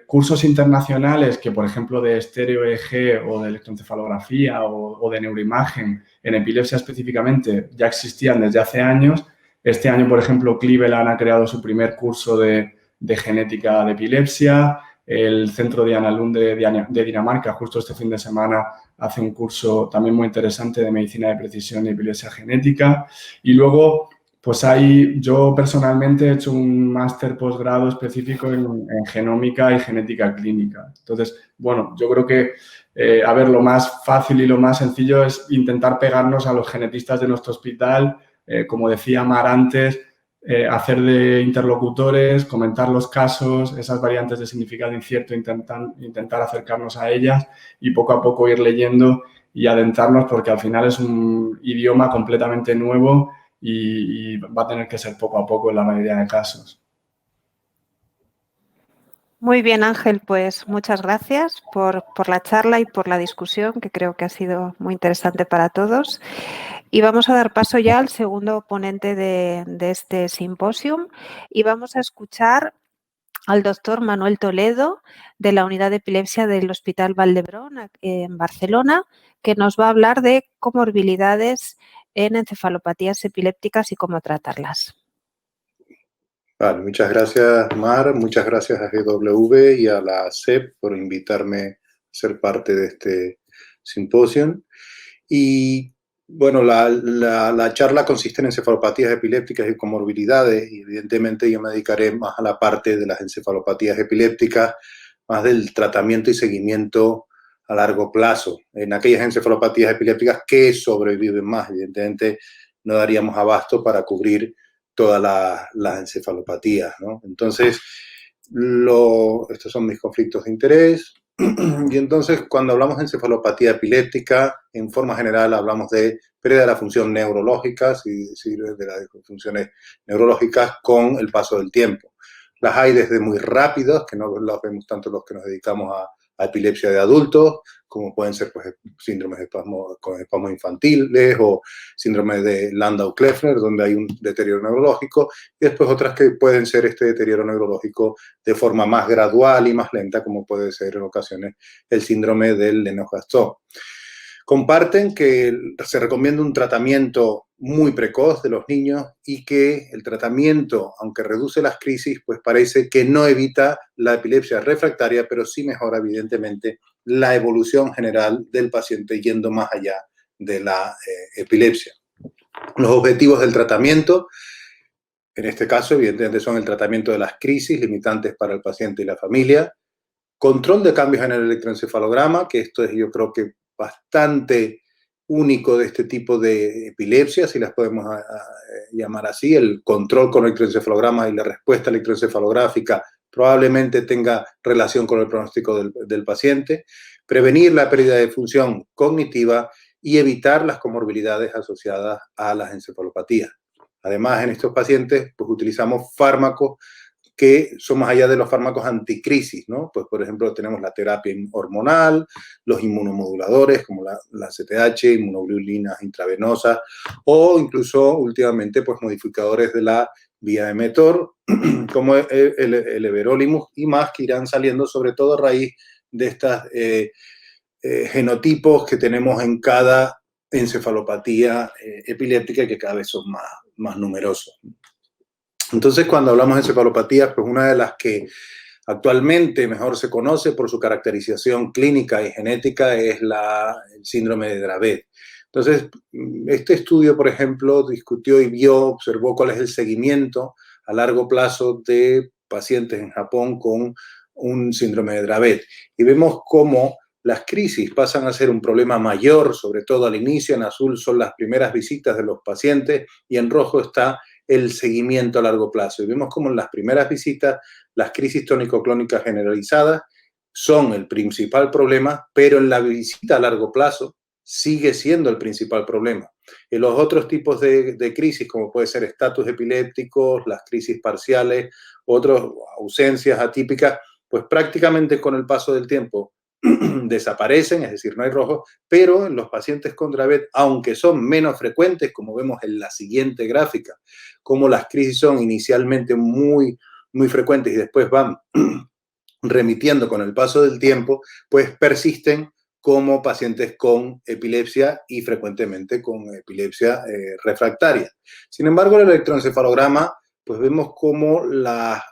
cursos internacionales que, por ejemplo, de estéreo EEG o de electroencefalografía o de neuroimagen en epilepsia específicamente ya existían desde hace años. Este año, por ejemplo, Cleveland ha creado su primer curso de genética de epilepsia. El Centro Diana Lund de Dinamarca, justo este fin de semana, hace un curso también muy interesante de medicina de precisión y epilepsia genética. Y luego, pues yo personalmente he hecho un máster posgrado específico en genómica y genética clínica. Entonces, bueno, yo creo que, a ver, lo más fácil y lo más sencillo es intentar pegarnos a los genetistas de nuestro hospital, como decía Mar antes, hacer de interlocutores, comentar los casos, esas variantes de significado incierto, intentar acercarnos a ellas y poco a poco ir leyendo y adentrarnos porque al final es un idioma completamente nuevo y va a tener que ser poco a poco en la mayoría de casos. Muy bien, Ángel, pues muchas gracias por la charla y por la discusión, que creo que ha sido muy interesante para todos. Y vamos a dar paso ya al segundo ponente de este simposium y vamos a escuchar al doctor Manuel Toledo de la Unidad de Epilepsia del Hospital Vall d'Hebron en Barcelona, que nos va a hablar de comorbilidades en encefalopatías epilépticas y cómo tratarlas. Vale, muchas gracias, Mar, muchas gracias a GW y a la CEP por invitarme a ser parte de este simposio. Y bueno, la charla consiste en encefalopatías epilépticas y comorbilidades y evidentemente yo me dedicaré más a la parte de las encefalopatías epilépticas, más del tratamiento y seguimiento a largo plazo. En aquellas encefalopatías epilépticas que sobreviven más, evidentemente no daríamos abasto para cubrir todas las encefalopatías, ¿no? Entonces, estos son mis conflictos de interés. Y entonces, cuando hablamos de encefalopatía epiléptica, en forma general hablamos de pérdida de la función neurológica, de las funciones neurológicas con el paso del tiempo. Las hay desde muy rápidas, que no las vemos tanto los que nos dedicamos a epilepsia de adultos, como pueden ser pues, síndromes con espasmos infantiles o síndromes de Landau-Kleffner, donde hay un deterioro neurológico, y después otras que pueden ser este deterioro neurológico de forma más gradual y más lenta, como puede ser en ocasiones el síndrome del Lennox-Gastaut. Comparten que se recomienda un tratamiento muy precoz de los niños y que el tratamiento, aunque reduce las crisis, pues parece que no evita la epilepsia refractaria, pero sí mejora evidentemente la evolución general del paciente yendo más allá de la epilepsia. Los objetivos del tratamiento, en este caso, evidentemente son el tratamiento de las crisis limitantes para el paciente y la familia, control de cambios en el electroencefalograma, que esto es yo creo que bastante único de este tipo de epilepsia, si las podemos llamar así, el control con el electroencefalograma y la respuesta electroencefalográfica probablemente tenga relación con el pronóstico del paciente, prevenir la pérdida de función cognitiva y evitar las comorbilidades asociadas a las encefalopatías. Además, en estos pacientes pues, utilizamos fármacos que son más allá de los fármacos anticrisis, ¿no? Pues, por ejemplo, tenemos la terapia hormonal, los inmunomoduladores como la CTH, inmunoglobulinas intravenosas o incluso últimamente pues, modificadores de la vía de mTOR como el everolimus y más que irán saliendo sobre todo a raíz de estos genotipos que tenemos en cada encefalopatía epiléptica que cada vez son más numerosos. Entonces, cuando hablamos de encefalopatías, pues una de las que actualmente mejor se conoce por su caracterización clínica y genética es el síndrome de Dravet. Entonces, este estudio, por ejemplo, discutió y observó cuál es el seguimiento a largo plazo de pacientes en Japón con un síndrome de Dravet. Y vemos cómo las crisis pasan a ser un problema mayor, sobre todo al inicio. En azul son las primeras visitas de los pacientes y en rojo está el seguimiento a largo plazo. Y vemos como en las primeras visitas las crisis tónico-clónicas generalizadas son el principal problema, pero en la visita a largo plazo sigue siendo el principal problema. En los otros tipos de crisis, como puede ser estatus epilépticos, las crisis parciales, otras ausencias atípicas, pues prácticamente con el paso del tiempo desaparecen, es decir, no hay rojo, pero en los pacientes con Dravet, aunque son menos frecuentes, como vemos en la siguiente gráfica, como las crisis son inicialmente muy frecuentes y después van remitiendo con el paso del tiempo, pues persisten como pacientes con epilepsia y frecuentemente con epilepsia refractaria. Sin embargo, el electroencefalograma, pues vemos como la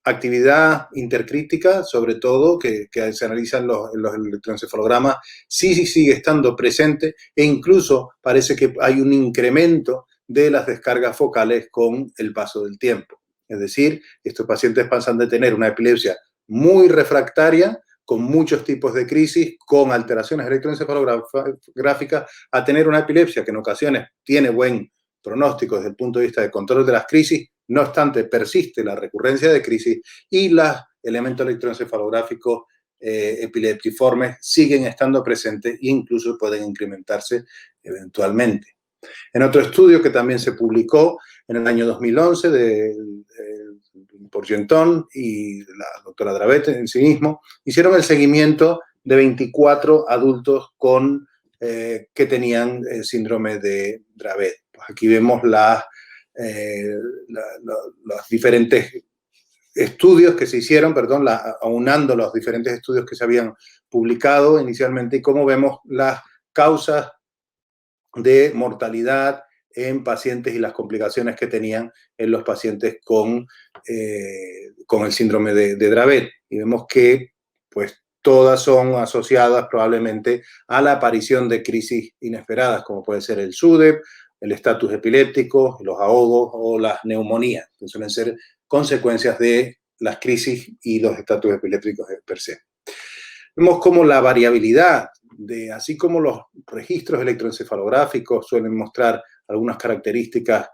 actividad intercrítica, sobre todo, que se analiza en los electroencefalogramas, sí sigue estando presente e incluso parece que hay un incremento de las descargas focales con el paso del tiempo. Es decir, estos pacientes pasan de tener una epilepsia muy refractaria, con muchos tipos de crisis, con alteraciones electroencefalográficas, a tener una epilepsia que en ocasiones tiene buen pronóstico desde el punto de vista de control de las crisis, no obstante persiste la recurrencia de crisis y los elementos electroencefalográficos epileptiformes siguen estando presentes e incluso pueden incrementarse eventualmente. En otro estudio que también se publicó en el año 2011 por Genton y la doctora Dravet en sí mismo, hicieron el seguimiento de 24 adultos que tenían el síndrome de Dravet. Pues aquí vemos los diferentes estudios que se hicieron, aunando los diferentes estudios que se habían publicado inicialmente y cómo vemos las causas de mortalidad en pacientes y las complicaciones que tenían en los pacientes con el síndrome de Dravet. Y vemos que pues, todas son asociadas probablemente a la aparición de crisis inesperadas, como puede ser el SUDEP, el estatus epiléptico, los ahogos o las neumonías, que suelen ser consecuencias de las crisis y los estatus epilépticos per se. Vemos como la variabilidad, así como los registros electroencefalográficos suelen mostrar algunas características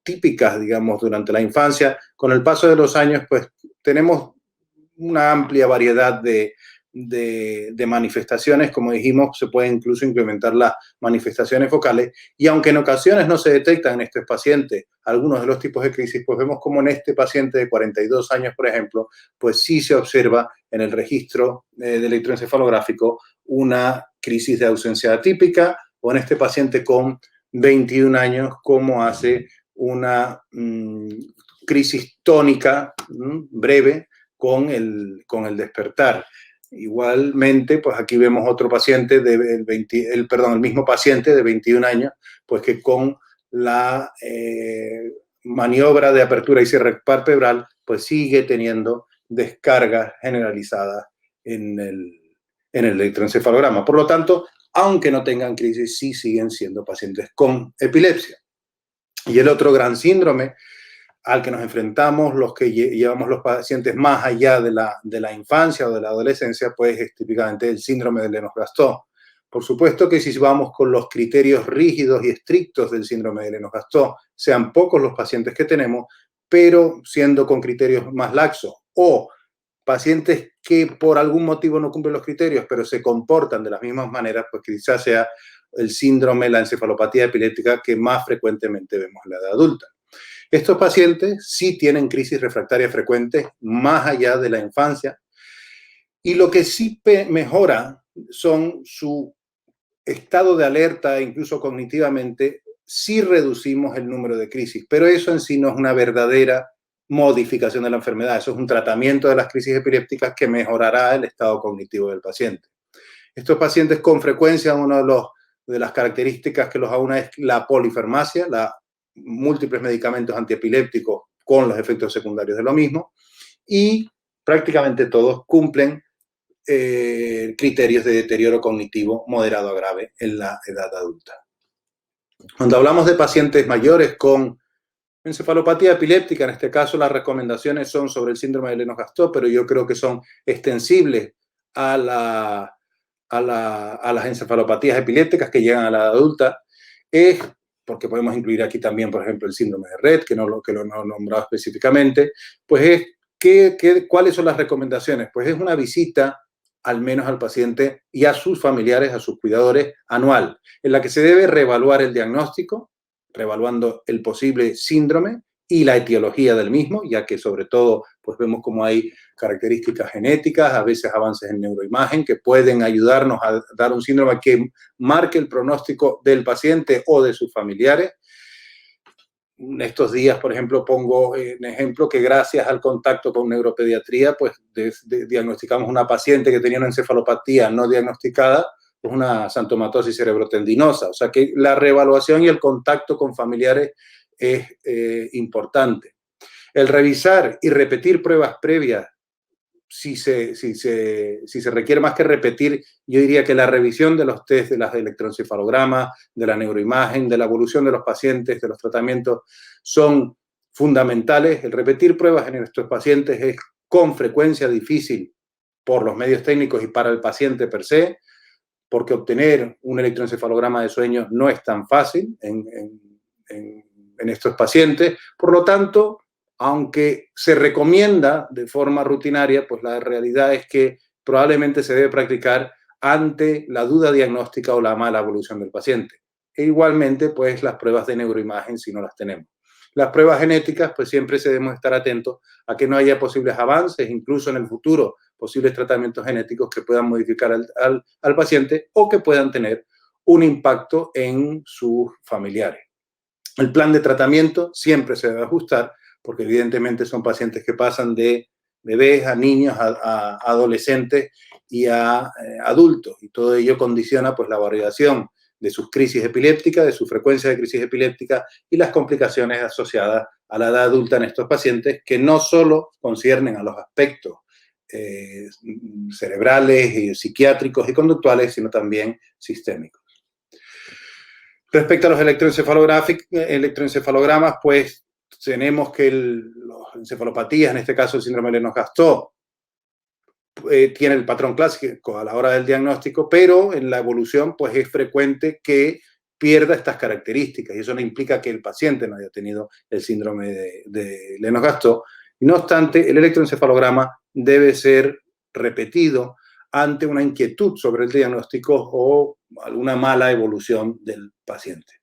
típicas, digamos, durante la infancia, con el paso de los años, pues tenemos una amplia variedad de manifestaciones. Como dijimos, se pueden incluso implementar las manifestaciones focales y aunque en ocasiones no se detectan en estos pacientes algunos de los tipos de crisis, pues vemos como en este paciente de 42 años, por ejemplo, pues sí se observa en el registro de electroencefalográfico una crisis de ausencia atípica o en este paciente con 21 años como hace una crisis tónica breve con el despertar. Igualmente, pues aquí vemos otro paciente, el mismo paciente de 21 años, pues que con la maniobra de apertura y cierre palpebral, pues sigue teniendo descargas generalizadas en el electroencefalograma. Por lo tanto, aunque no tengan crisis, sí siguen siendo pacientes con epilepsia. Y el otro gran síndrome al que nos enfrentamos los que llevamos los pacientes más allá de la infancia o de la adolescencia, pues es típicamente el síndrome de Lennox-Gastaut. Por supuesto que si vamos con los criterios rígidos y estrictos del síndrome de Lennox-Gastaut, sean pocos los pacientes que tenemos, pero siendo con criterios más laxos o pacientes que por algún motivo no cumplen los criterios, pero se comportan de las mismas maneras, pues quizás sea el síndrome, la encefalopatía epiléptica que más frecuentemente vemos en la edad adulta. Estos pacientes sí tienen crisis refractarias frecuentes más allá de la infancia y lo que sí mejora son su estado de alerta, incluso cognitivamente, sí reducimos el número de crisis, pero eso en sí no es una verdadera modificación de la enfermedad, eso es un tratamiento de las crisis epilépticas que mejorará el estado cognitivo del paciente. Estos pacientes con frecuencia, una de las características que los aúna es la polifarmacia, múltiples medicamentos antiepilépticos con los efectos secundarios de lo mismo, y prácticamente todos cumplen criterios de deterioro cognitivo moderado a grave en la edad adulta. Cuando hablamos de pacientes mayores con encefalopatía epiléptica, en este caso las recomendaciones son sobre el síndrome de Lennox-Gastaut, pero yo creo que son extensibles a las encefalopatías epilépticas que llegan a la edad adulta, porque podemos incluir aquí también, por ejemplo, el síndrome de Rett, que no lo he nombrado específicamente, pues ¿cuáles son las recomendaciones? Pues es una visita al menos al paciente y a sus familiares, a sus cuidadores, anual, en la que se debe reevaluar el diagnóstico, reevaluando el posible síndrome y la etiología del mismo, ya que sobre todo pues vemos como hay características genéticas, a veces avances en neuroimagen que pueden ayudarnos a dar un síndrome que marque el pronóstico del paciente o de sus familiares. Estos días, por ejemplo, pongo en ejemplo que gracias al contacto con neuropediatría, pues diagnosticamos una paciente que tenía una encefalopatía no diagnosticada, pues una xantomatosis cerebrotendinosa. O sea que la reevaluación y el contacto con familiares es importante. El revisar y repetir pruebas previas, si se requiere más que repetir, yo diría que la revisión de los test, de las electroencefalogramas, de la neuroimagen, de la evolución de los pacientes, de los tratamientos, son fundamentales. El repetir pruebas en estos pacientes es con frecuencia difícil por los medios técnicos y para el paciente per se, porque obtener un electroencefalograma de sueño no es tan fácil en estos pacientes. Por lo tanto, aunque se recomienda de forma rutinaria, pues la realidad es que probablemente se debe practicar ante la duda diagnóstica o la mala evolución del paciente. E igualmente, pues las pruebas de neuroimagen si no las tenemos. Las pruebas genéticas, pues siempre debemos estar atentos a que no haya posibles avances, incluso en el futuro, posibles tratamientos genéticos que puedan modificar al paciente o que puedan tener un impacto en sus familiares. El plan de tratamiento siempre se debe ajustar porque evidentemente son pacientes que pasan de bebés a niños, a adolescentes y a adultos. Y todo ello condiciona pues la variación de sus crisis epilépticas, de su frecuencia de crisis epiléptica y las complicaciones asociadas a la edad adulta en estos pacientes que no solo conciernen a los aspectos cerebrales, y psiquiátricos y conductuales, sino también sistémicos. Respecto a los electroencefalogramas, pues tenemos que las encefalopatías, en este caso el síndrome de Lennox-Gastaut, tiene el patrón clásico a la hora del diagnóstico, pero en la evolución pues es frecuente que pierda estas características y eso no implica que el paciente no haya tenido el síndrome de Lennox-Gastaut. No obstante, el electroencefalograma debe ser repetido ante una inquietud sobre el diagnóstico o alguna mala evolución del paciente.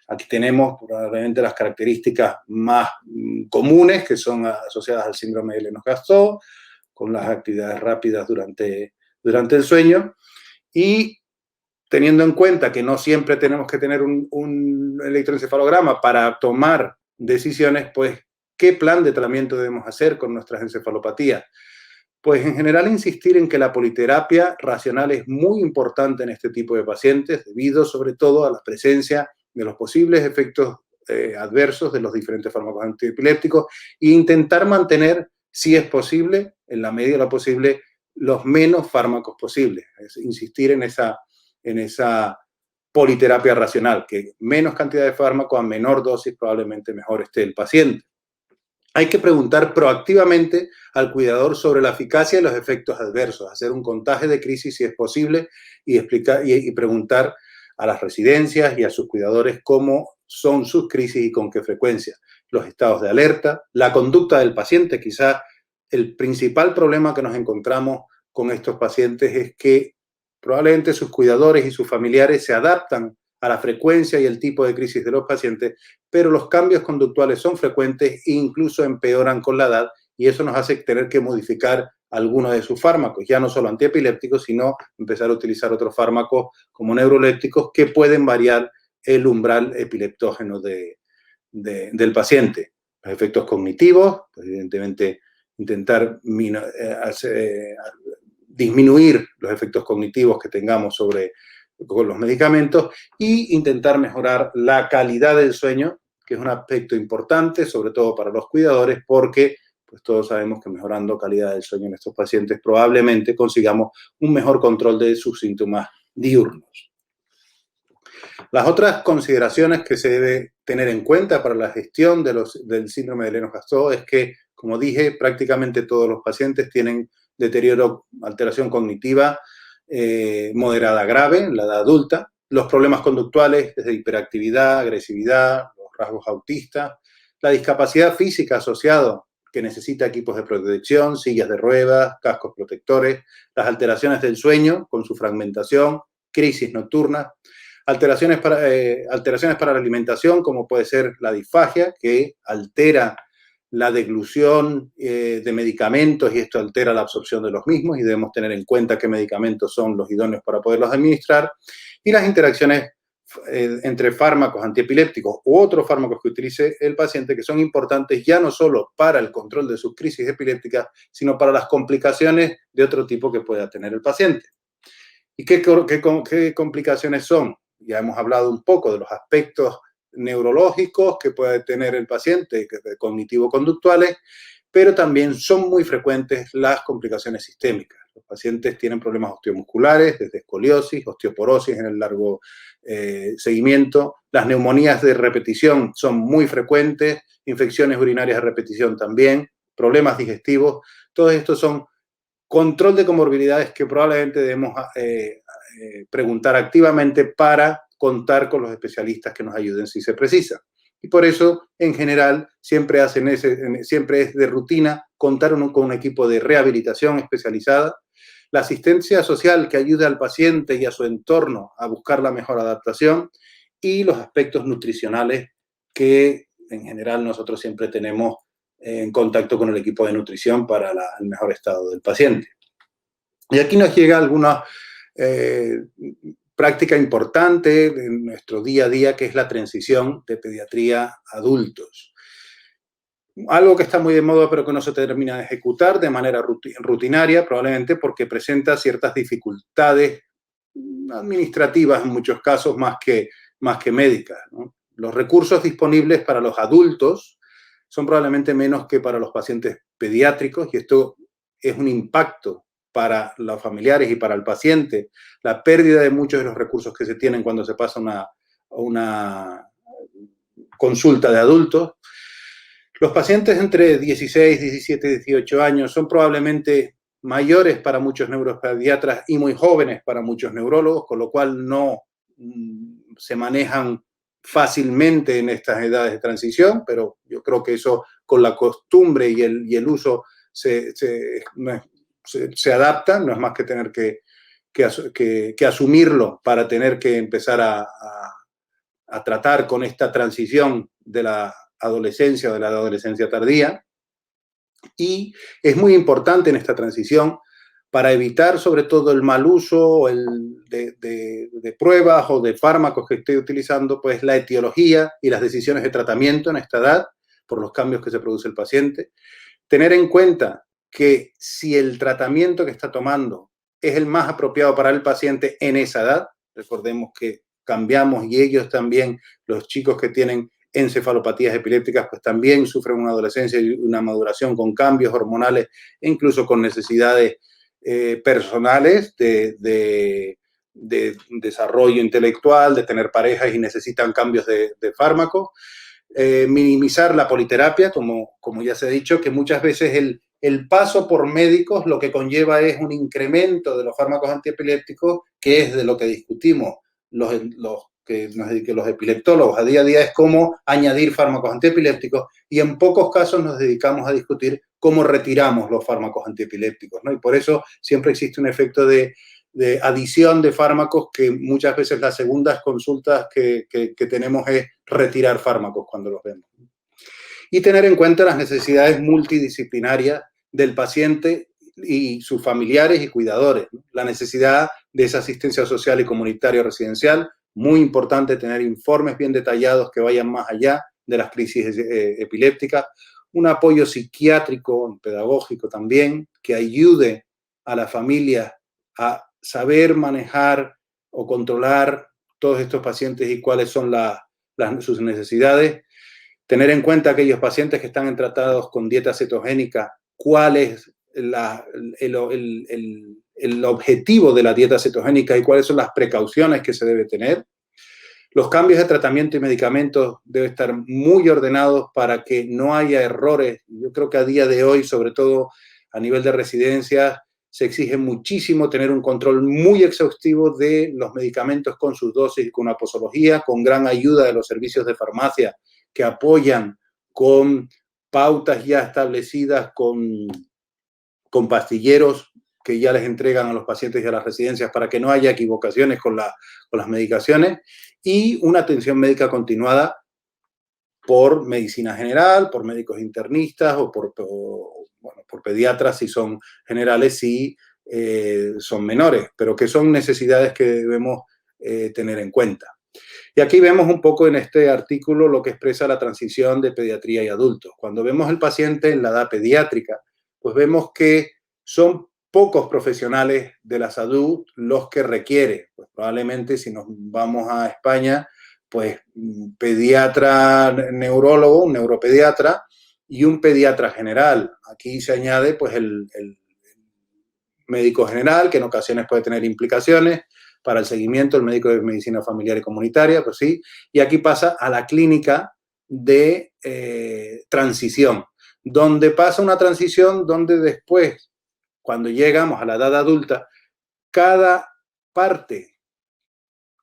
Aquí tenemos probablemente las características más comunes que son asociadas al síndrome de Lennox-Gastaut, con las actividades rápidas durante el sueño y teniendo en cuenta que no siempre tenemos que tener un electroencefalograma para tomar decisiones, pues, ¿qué plan de tratamiento debemos hacer con nuestras encefalopatías? Pues en general insistir en que la politerapia racional es muy importante en este tipo de pacientes debido sobre todo a la presencia los posibles efectos adversos de los diferentes fármacos antiepilépticos e intentar mantener, si es posible, en la medida de lo posible, los menos fármacos posibles. Es insistir en esa politerapia racional, que menos cantidad de fármaco a menor dosis probablemente mejor esté el paciente. Hay que preguntar proactivamente al cuidador sobre la eficacia y los efectos adversos, hacer un contaje de crisis si es posible y preguntar a las residencias y a sus cuidadores cómo son sus crisis y con qué frecuencia, los estados de alerta, la conducta del paciente. Quizás el principal problema que nos encontramos con estos pacientes es que probablemente sus cuidadores y sus familiares se adaptan a la frecuencia y el tipo de crisis de los pacientes, pero los cambios conductuales son frecuentes e incluso empeoran con la edad, y eso nos hace tener que modificar algunos de sus fármacos, ya no solo antiepilépticos, sino empezar a utilizar otros fármacos como neurolépticos que pueden variar el umbral epileptógeno del paciente. Los efectos cognitivos, pues evidentemente intentar disminuir los efectos cognitivos que tengamos con los medicamentos y intentar mejorar la calidad del sueño, que es un aspecto importante, sobre todo para los cuidadores, porque pues todos sabemos que mejorando calidad del sueño en estos pacientes probablemente consigamos un mejor control de sus síntomas diurnos. Las otras consideraciones que se debe tener en cuenta para la gestión del síndrome de Lennox-Gastaut es que, como dije, prácticamente todos los pacientes tienen deterioro, alteración cognitiva moderada grave en la edad adulta, los problemas conductuales desde hiperactividad, agresividad, los rasgos autistas, la discapacidad física asociada que necesita equipos de protección, sillas de ruedas, cascos protectores, las alteraciones del sueño con su fragmentación, crisis nocturnas, alteraciones para la alimentación, como puede ser la disfagia, que altera la deglución de medicamentos y esto altera la absorción de los mismos y debemos tener en cuenta qué medicamentos son los idóneos para poderlos administrar, y las interacciones entre fármacos antiepilépticos u otros fármacos que utilice el paciente, que son importantes ya no solo para el control de sus crisis epilépticas, sino para las complicaciones de otro tipo que pueda tener el paciente. ¿Y qué complicaciones son? Ya hemos hablado un poco de los aspectos neurológicos que puede tener el paciente, cognitivo-conductuales, pero también son muy frecuentes las complicaciones sistémicas. Los pacientes tienen problemas osteomusculares, desde escoliosis, osteoporosis en el largo seguimiento. Las neumonías de repetición son muy frecuentes, infecciones urinarias de repetición también, problemas digestivos. Todos estos son control de comorbilidades que probablemente debemos preguntar activamente para contar con los especialistas que nos ayuden si se precisa. Y por eso, en general, siempre es de rutina contar con un equipo de rehabilitación especializada, la asistencia social que ayude al paciente y a su entorno a buscar la mejor adaptación y los aspectos nutricionales que, en general, nosotros siempre tenemos en contacto con el equipo de nutrición para el mejor estado del paciente. Y aquí nos llega alguna práctica importante en nuestro día a día, que es la transición de pediatría a adultos. Algo que está muy de moda, pero que no se termina de ejecutar de manera rutinaria, probablemente porque presenta ciertas dificultades administrativas en muchos casos, más que médicas, ¿no? Los recursos disponibles para los adultos son probablemente menos que para los pacientes pediátricos, y esto es un impacto para los familiares y para el paciente, la pérdida de muchos de los recursos que se tienen cuando se pasa una consulta de adultos. Los pacientes entre 16, 17 y 18 años son probablemente mayores para muchos neuropediatras y muy jóvenes para muchos neurólogos, con lo cual no se manejan fácilmente en estas edades de transición, pero yo creo que eso con la costumbre y el uso se adapta, no es más que tener que asumirlo para tener que empezar a tratar con esta transición de la adolescencia o de la adolescencia tardía. Y es muy importante en esta transición para evitar sobre todo el mal uso de pruebas o de fármacos que esté utilizando, pues la etiología y las decisiones de tratamiento en esta edad por los cambios que se produce el paciente. Tener en cuenta que si el tratamiento que está tomando es el más apropiado para el paciente en esa edad, recordemos que cambiamos y ellos también, los chicos que tienen encefalopatías epilépticas, pues también sufren una adolescencia y una maduración con cambios hormonales e incluso con necesidades personales de desarrollo intelectual, de tener parejas y necesitan cambios de fármacos. Minimizar la politerapia, como ya se ha dicho, que muchas veces el paso por médicos lo que conlleva es un incremento de los fármacos antiepilépticos, que es de lo que discutimos los epileptólogos a día es cómo añadir fármacos antiepilépticos, y en pocos casos nos dedicamos a discutir cómo retiramos los fármacos antiepilépticos, ¿no? Y por eso siempre existe un efecto de adición de fármacos, que muchas veces las segundas consultas que tenemos es retirar fármacos cuando los vemos. Y tener en cuenta las necesidades multidisciplinarias del paciente y sus familiares y cuidadores, ¿no? La necesidad de esa asistencia social y comunitaria residencial, muy importante tener informes bien detallados que vayan más allá de las crisis epilépticas, un apoyo psiquiátrico, pedagógico también, que ayude a la familia a saber manejar o controlar todos estos pacientes y cuáles son sus necesidades. Tener en cuenta aquellos pacientes que están tratados con dieta cetogénica, cuál es el objetivo de la dieta cetogénica y cuáles son las precauciones que se debe tener. Los cambios de tratamiento y medicamentos deben estar muy ordenados para que no haya errores. Yo creo que a día de hoy, sobre todo a nivel de residencias, se exige muchísimo tener un control muy exhaustivo de los medicamentos con sus dosis y con una posología, con gran ayuda de los servicios de farmacia que apoyan con pautas ya establecidas, con pastilleros que ya les entregan a los pacientes y a las residencias para que no haya equivocaciones con las medicaciones, y una atención médica continuada por medicina general, por médicos internistas o por pediatras si son generales, si son menores, pero que son necesidades que debemos tener en cuenta. Y aquí vemos un poco en este artículo lo que expresa la transición de pediatría y adultos. Cuando vemos el paciente en la edad pediátrica, pues vemos que son pocos profesionales de la salud los que requiere. Pues probablemente si nos vamos a España, pues un pediatra neurólogo, un neuropediatra y un pediatra general. Aquí se añade pues el médico general, que en ocasiones puede tener implicaciones para el seguimiento, el médico de medicina familiar y comunitaria, pues sí, y aquí pasa a la clínica de transición, donde pasa una transición donde después, cuando llegamos a la edad adulta, cada parte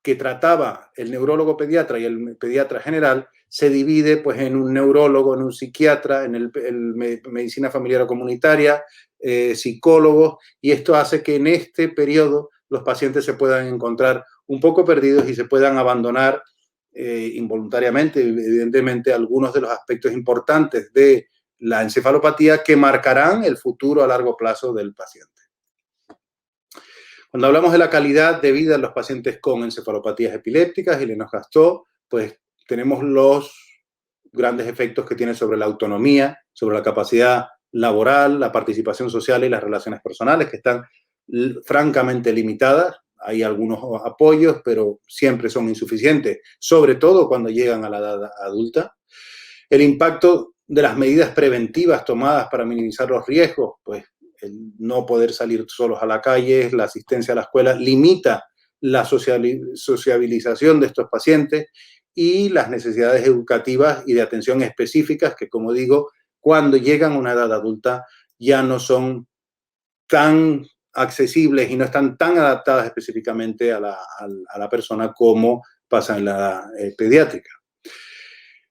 que trataba el neurólogo pediatra y el pediatra general se divide pues en un neurólogo, en un psiquiatra, en el medicina familiar o comunitaria, psicólogos, y esto hace que en este periodo los pacientes se puedan encontrar un poco perdidos y se puedan abandonar involuntariamente, evidentemente, algunos de los aspectos importantes de la encefalopatía que marcarán el futuro a largo plazo del paciente. Cuando hablamos de la calidad de vida de los pacientes con encefalopatías epilépticas y Lennox-Gastaut, pues tenemos los grandes efectos que tiene sobre la autonomía, sobre la capacidad laboral, la participación social y las relaciones personales, que están francamente limitadas. Hay algunos apoyos, pero siempre son insuficientes, sobre todo cuando llegan a la edad adulta. El impacto de las medidas preventivas tomadas para minimizar los riesgos, pues el no poder salir solos a la calle, la asistencia a la escuela, limita la sociabilización de estos pacientes y las necesidades educativas y de atención específicas que, como digo, cuando llegan a una edad adulta ya no son tan accesibles y no están tan adaptadas específicamente a la persona como pasa en la pediátrica.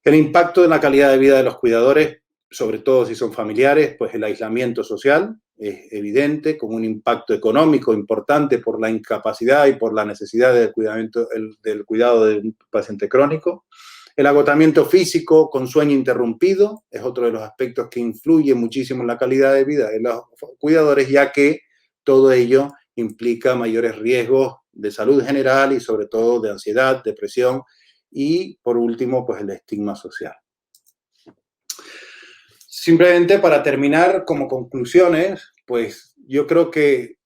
El impacto en la calidad de vida de los cuidadores, sobre todo si son familiares, pues el aislamiento social es evidente, con un impacto económico importante por la incapacidad y por la necesidad del cuidado de un paciente crónico. El agotamiento físico con sueño interrumpido es otro de los aspectos que influye muchísimo en la calidad de vida de los cuidadores, ya que todo ello implica mayores riesgos de salud general y sobre todo de ansiedad, depresión y, por último, pues el estigma social. Simplemente para terminar, como conclusiones, pues yo creo que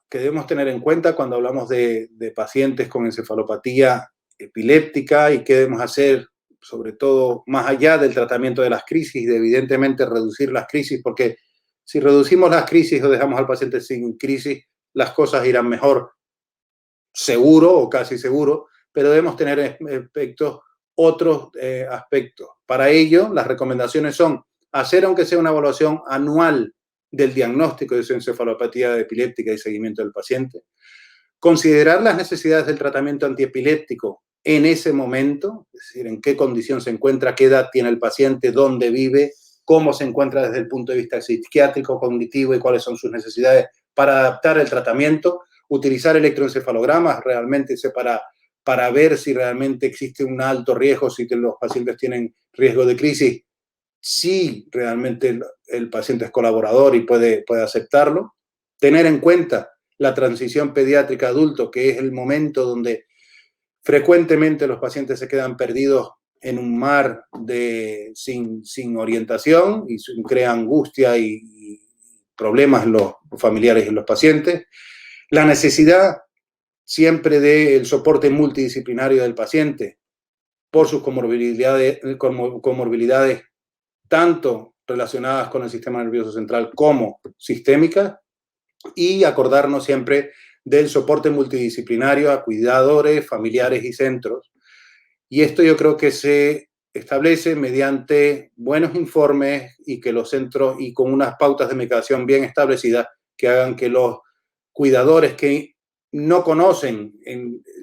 que debemos tener en cuenta cuando hablamos de pacientes con encefalopatía epiléptica y qué debemos hacer, sobre todo más allá del tratamiento de las crisis, de evidentemente reducir las crisis, porque si reducimos las crisis o dejamos al paciente sin crisis, las cosas irán mejor, seguro o casi seguro, pero debemos tener otros aspectos. Para ello, las recomendaciones son hacer, aunque sea una evaluación anual del diagnóstico de su encefalopatía epiléptica y seguimiento del paciente, considerar las necesidades del tratamiento antiepiléptico en ese momento, es decir, en qué condición se encuentra, qué edad tiene el paciente, dónde vive, cómo se encuentra desde el punto de vista psiquiátrico, cognitivo y cuáles son sus necesidades para adaptar el tratamiento, utilizar electroencefalogramas realmente para ver si realmente existe un alto riesgo, si los pacientes tienen riesgo de crisis, si realmente el paciente es colaborador y puede aceptarlo. Tener en cuenta la transición pediátrica adulto, que es el momento donde frecuentemente los pacientes se quedan perdidos en un mar sin orientación y crea angustia y problemas en los familiares y en los pacientes. La necesidad siempre del soporte multidisciplinario del paciente por sus comorbilidades tanto relacionadas con el sistema nervioso central como sistémicas, y acordarnos siempre del soporte multidisciplinario a cuidadores, familiares y centros. Y esto yo creo que se establece mediante buenos informes y que los centros, y con unas pautas de medicación bien establecidas, que hagan que los cuidadores que no conocen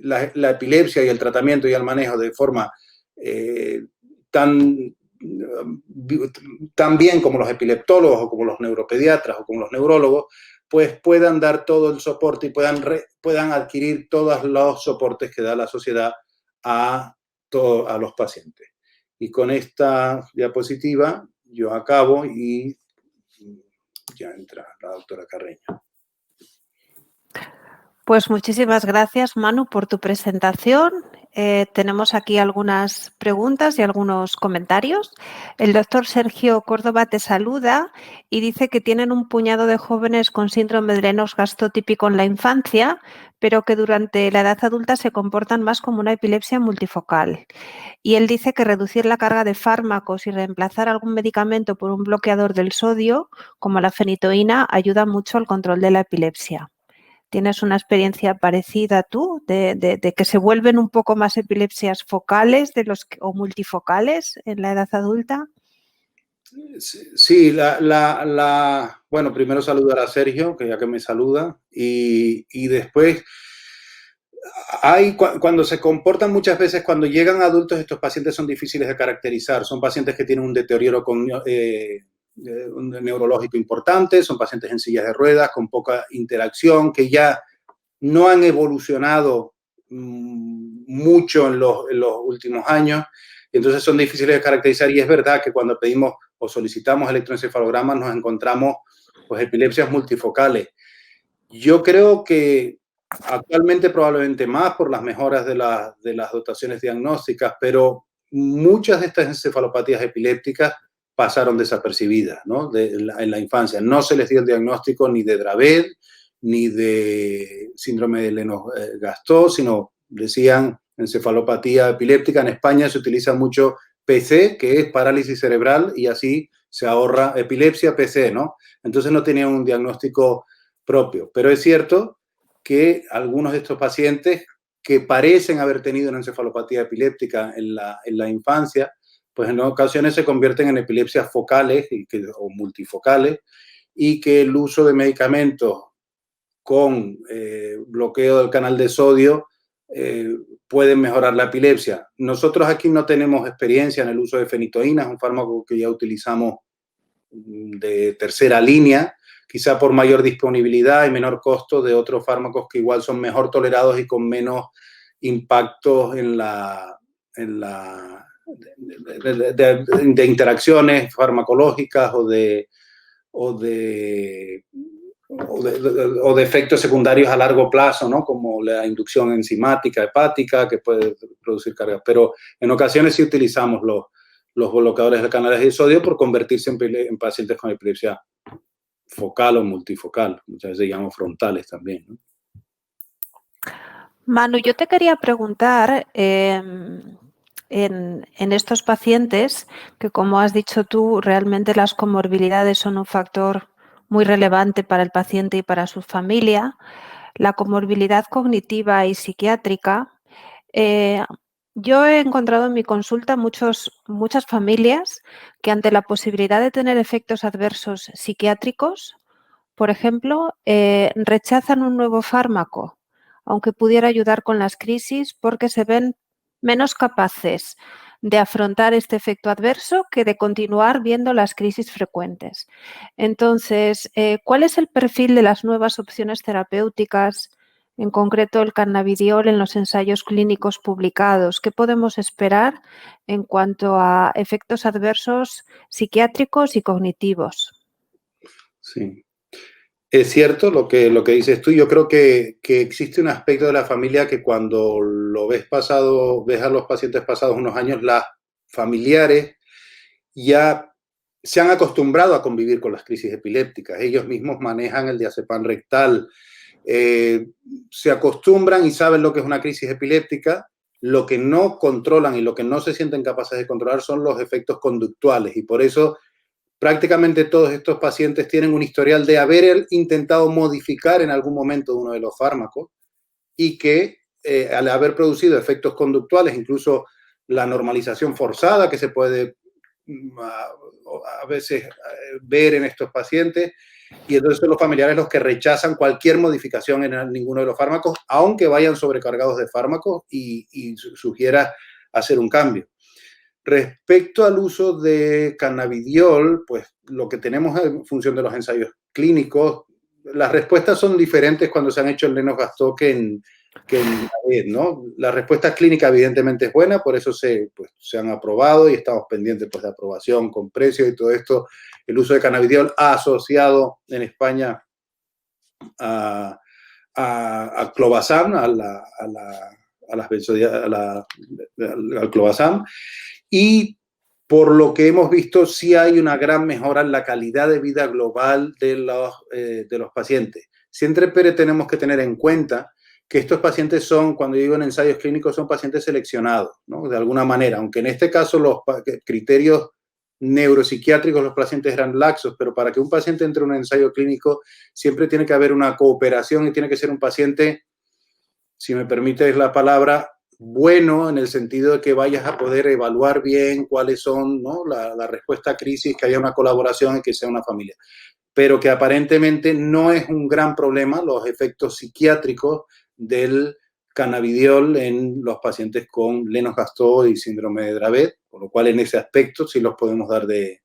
la epilepsia y el tratamiento y el manejo de forma tan bien como los epileptólogos o como los neuropediatras o como los neurólogos, pues puedan dar todo el soporte y puedan adquirir todos los soportes que da la sociedad a los pacientes. Y con esta diapositiva yo acabo y ya entra la doctora Carreño. Pues muchísimas gracias, Manu, por tu presentación. Tenemos aquí algunas preguntas y algunos comentarios. El doctor Sergio Córdoba te saluda y dice que tienen un puñado de jóvenes con síndrome de Lennox-Gastaut típico en la infancia, pero que durante la edad adulta se comportan más como una epilepsia multifocal. Y él dice que reducir la carga de fármacos y reemplazar algún medicamento por un bloqueador del sodio, como la fenitoína, ayuda mucho al control de la epilepsia. ¿Tienes una experiencia parecida tú de que se vuelven un poco más epilepsias focales o multifocales en la edad adulta? Sí, bueno, primero saludar a Sergio, que ya que me saluda, y después cuando se comportan muchas veces, cuando llegan adultos, estos pacientes son difíciles de caracterizar. Son pacientes que tienen un deterioro neurológico importante, son pacientes en sillas de ruedas, con poca interacción, que ya no han evolucionado mucho en los últimos años, entonces son difíciles de caracterizar. Y es verdad que cuando pedimos o solicitamos electroencefalogramas nos encontramos pues epilepsias multifocales. Yo creo que actualmente probablemente más por las mejoras de las dotaciones diagnósticas, pero muchas de estas encefalopatías epilépticas pasaron desapercibidas, ¿no? En la infancia. No se les dio el diagnóstico ni de Dravet, ni de síndrome de Lennox-Gastaut, sino decían encefalopatía epiléptica. En España se utiliza mucho PC, que es parálisis cerebral, y así se ahorra epilepsia PC, ¿no? Entonces no tenían un diagnóstico propio. Pero es cierto que algunos de estos pacientes que parecen haber tenido una encefalopatía epiléptica en la infancia, pues en ocasiones se convierten en epilepsias focales o multifocales, y que el uso de medicamentos con bloqueo del canal de sodio pueden mejorar la epilepsia. Nosotros aquí no tenemos experiencia en el uso de fenitoína, es un fármaco que ya utilizamos de tercera línea, quizá por mayor disponibilidad y menor costo de otros fármacos que igual son mejor tolerados y con menos impactos de interacciones farmacológicas o de efectos secundarios a largo plazo, ¿no? Como la inducción enzimática hepática que puede producir cargas. Pero en ocasiones sí utilizamos los bloqueadores de canales de sodio por convertirse en pacientes con epilepsia focal o multifocal, muchas veces llamamos frontales también, ¿no? Manu, yo te quería preguntar, en estos pacientes, que como has dicho tú, realmente las comorbilidades son un factor muy relevante para el paciente y para su familia, la comorbilidad cognitiva y psiquiátrica, yo he encontrado en mi consulta muchas familias que ante la posibilidad de tener efectos adversos psiquiátricos, por ejemplo, rechazan un nuevo fármaco, aunque pudiera ayudar con las crisis, porque se ven menos capaces de afrontar este efecto adverso que de continuar viendo las crisis frecuentes. Entonces, ¿cuál es el perfil de las nuevas opciones terapéuticas, en concreto el cannabidiol, en los ensayos clínicos publicados? ¿Qué podemos esperar en cuanto a efectos adversos psiquiátricos y cognitivos? Sí. Es cierto lo que dices tú. Yo creo que existe un aspecto de la familia que cuando lo ves a los pacientes pasados unos años, las familiares ya se han acostumbrado a convivir con las crisis epilépticas. Ellos mismos manejan el diazepam rectal, se acostumbran y saben lo que es una crisis epiléptica. Lo que no controlan y lo que no se sienten capaces de controlar son los efectos conductuales, y por eso prácticamente todos estos pacientes tienen un historial de haber intentado modificar en algún momento uno de los fármacos y que al haber producido efectos conductuales, incluso la normalización forzada que se puede a veces ver en estos pacientes, y entonces son los familiares los que rechazan cualquier modificación en ninguno de los fármacos, aunque vayan sobrecargados de fármacos y sugiera hacer un cambio. Respecto al uso de cannabidiol, pues lo que tenemos en función de los ensayos clínicos, las respuestas son diferentes cuando se han hecho en Lennox-Gastaut que en Dravet, ¿no? La respuesta clínica evidentemente es buena, por eso se han aprobado y estamos pendientes pues, de aprobación con precios y todo esto. El uso de cannabidiol ha asociado en España a clobazam, al clobazam, y por lo que hemos visto sí hay una gran mejora en la calidad de vida global de los pacientes. Siempre tenemos que tener en cuenta que estos pacientes son, cuando digo en ensayos clínicos, son pacientes seleccionados, ¿no? De alguna manera, aunque en este caso los criterios neuropsiquiátricos los pacientes eran laxos, pero para que un paciente entre en un ensayo clínico siempre tiene que haber una cooperación y tiene que ser un paciente, si me permites la palabra, bueno, en el sentido de que vayas a poder evaluar bien cuáles son, ¿no? la respuesta a crisis, que haya una colaboración y que sea una familia. Pero que aparentemente no es un gran problema los efectos psiquiátricos del cannabidiol en los pacientes con Lennox-Gastaut y síndrome de Dravet, por lo cual en ese aspecto sí los podemos dar de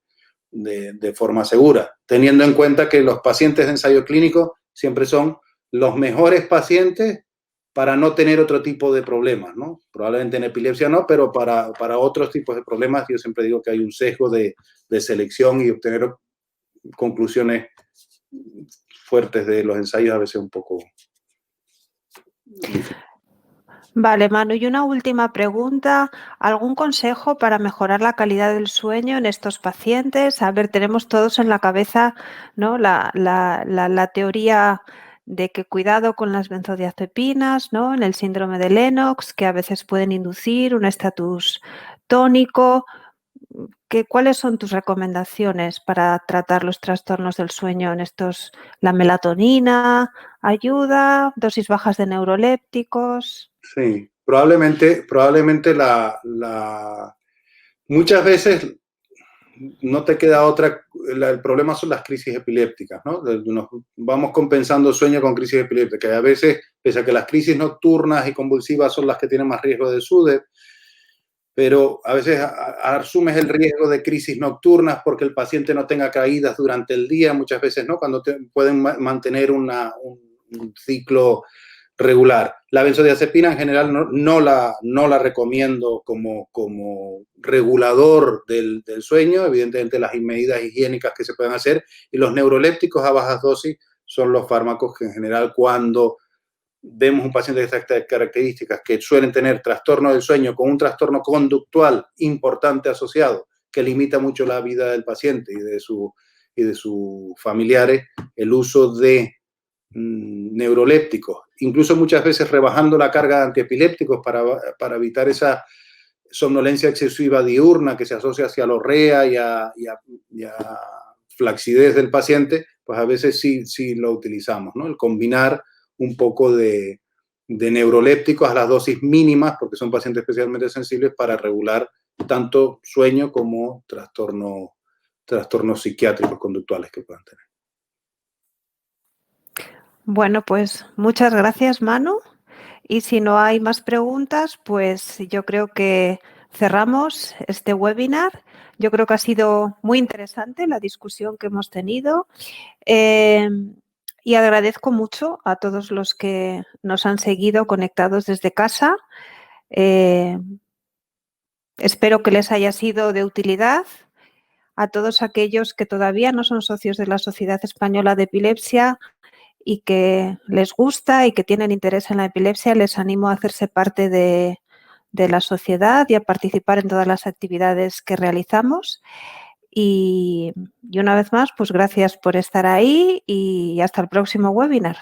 forma segura, teniendo en cuenta que los pacientes de ensayo clínico siempre son los mejores pacientes para no tener otro tipo de problemas, ¿no? Probablemente en epilepsia no, pero para otros tipos de problemas yo siempre digo que hay un sesgo de selección y obtener conclusiones fuertes de los ensayos a veces un poco difícil. Vale, Manu, y una última pregunta. ¿Algún consejo para mejorar la calidad del sueño en estos pacientes? A ver, tenemos todos en la cabeza, ¿no? la teoría de que cuidado con las benzodiazepinas, ¿no? En el síndrome de Lennox, que a veces pueden inducir un estatus tónico. ¿Cuáles son tus recomendaciones para tratar los trastornos del sueño en estos? ¿La melatonina ayuda? ¿Dosis bajas de neurolépticos? Sí, probablemente muchas veces no te queda otra, el problema son las crisis epilépticas, ¿no? Nos vamos compensando sueño con crisis epilépticas, y a veces, pese a que las crisis nocturnas y convulsivas son las que tienen más riesgo de SUDEP, pero a veces asumes el riesgo de crisis nocturnas porque el paciente no tenga caídas durante el día, muchas veces no, cuando pueden mantener un ciclo regular. La benzodiazepina en general no la recomiendo como regulador del sueño, evidentemente las medidas higiénicas que se pueden hacer, y los neurolépticos a bajas dosis son los fármacos que en general cuando vemos un paciente de estas características que suelen tener trastorno del sueño con un trastorno conductual importante asociado que limita mucho la vida del paciente y de su y de sus familiares el uso de neurolépticos, incluso muchas veces rebajando la carga de antiepilépticos para evitar esa somnolencia excesiva diurna que se asocia hacia la orrea y a flacidez del paciente, pues a veces sí lo utilizamos, ¿no? El combinar un poco de neurolépticos a las dosis mínimas, porque son pacientes especialmente sensibles, para regular tanto sueño como trastornos psiquiátricos conductuales que puedan tener. Bueno, pues muchas gracias, Manu. Y si no hay más preguntas, pues yo creo que cerramos este webinar. Yo creo que ha sido muy interesante la discusión que hemos tenido. Y agradezco mucho a todos los que nos han seguido conectados desde casa. Espero que les haya sido de utilidad. A todos aquellos que todavía no son socios de la Sociedad Española de Epilepsia y que les gusta y que tienen interés en la epilepsia, les animo a hacerse parte de la sociedad y a participar en todas las actividades que realizamos. Y una vez más, pues gracias por estar ahí y hasta el próximo webinar.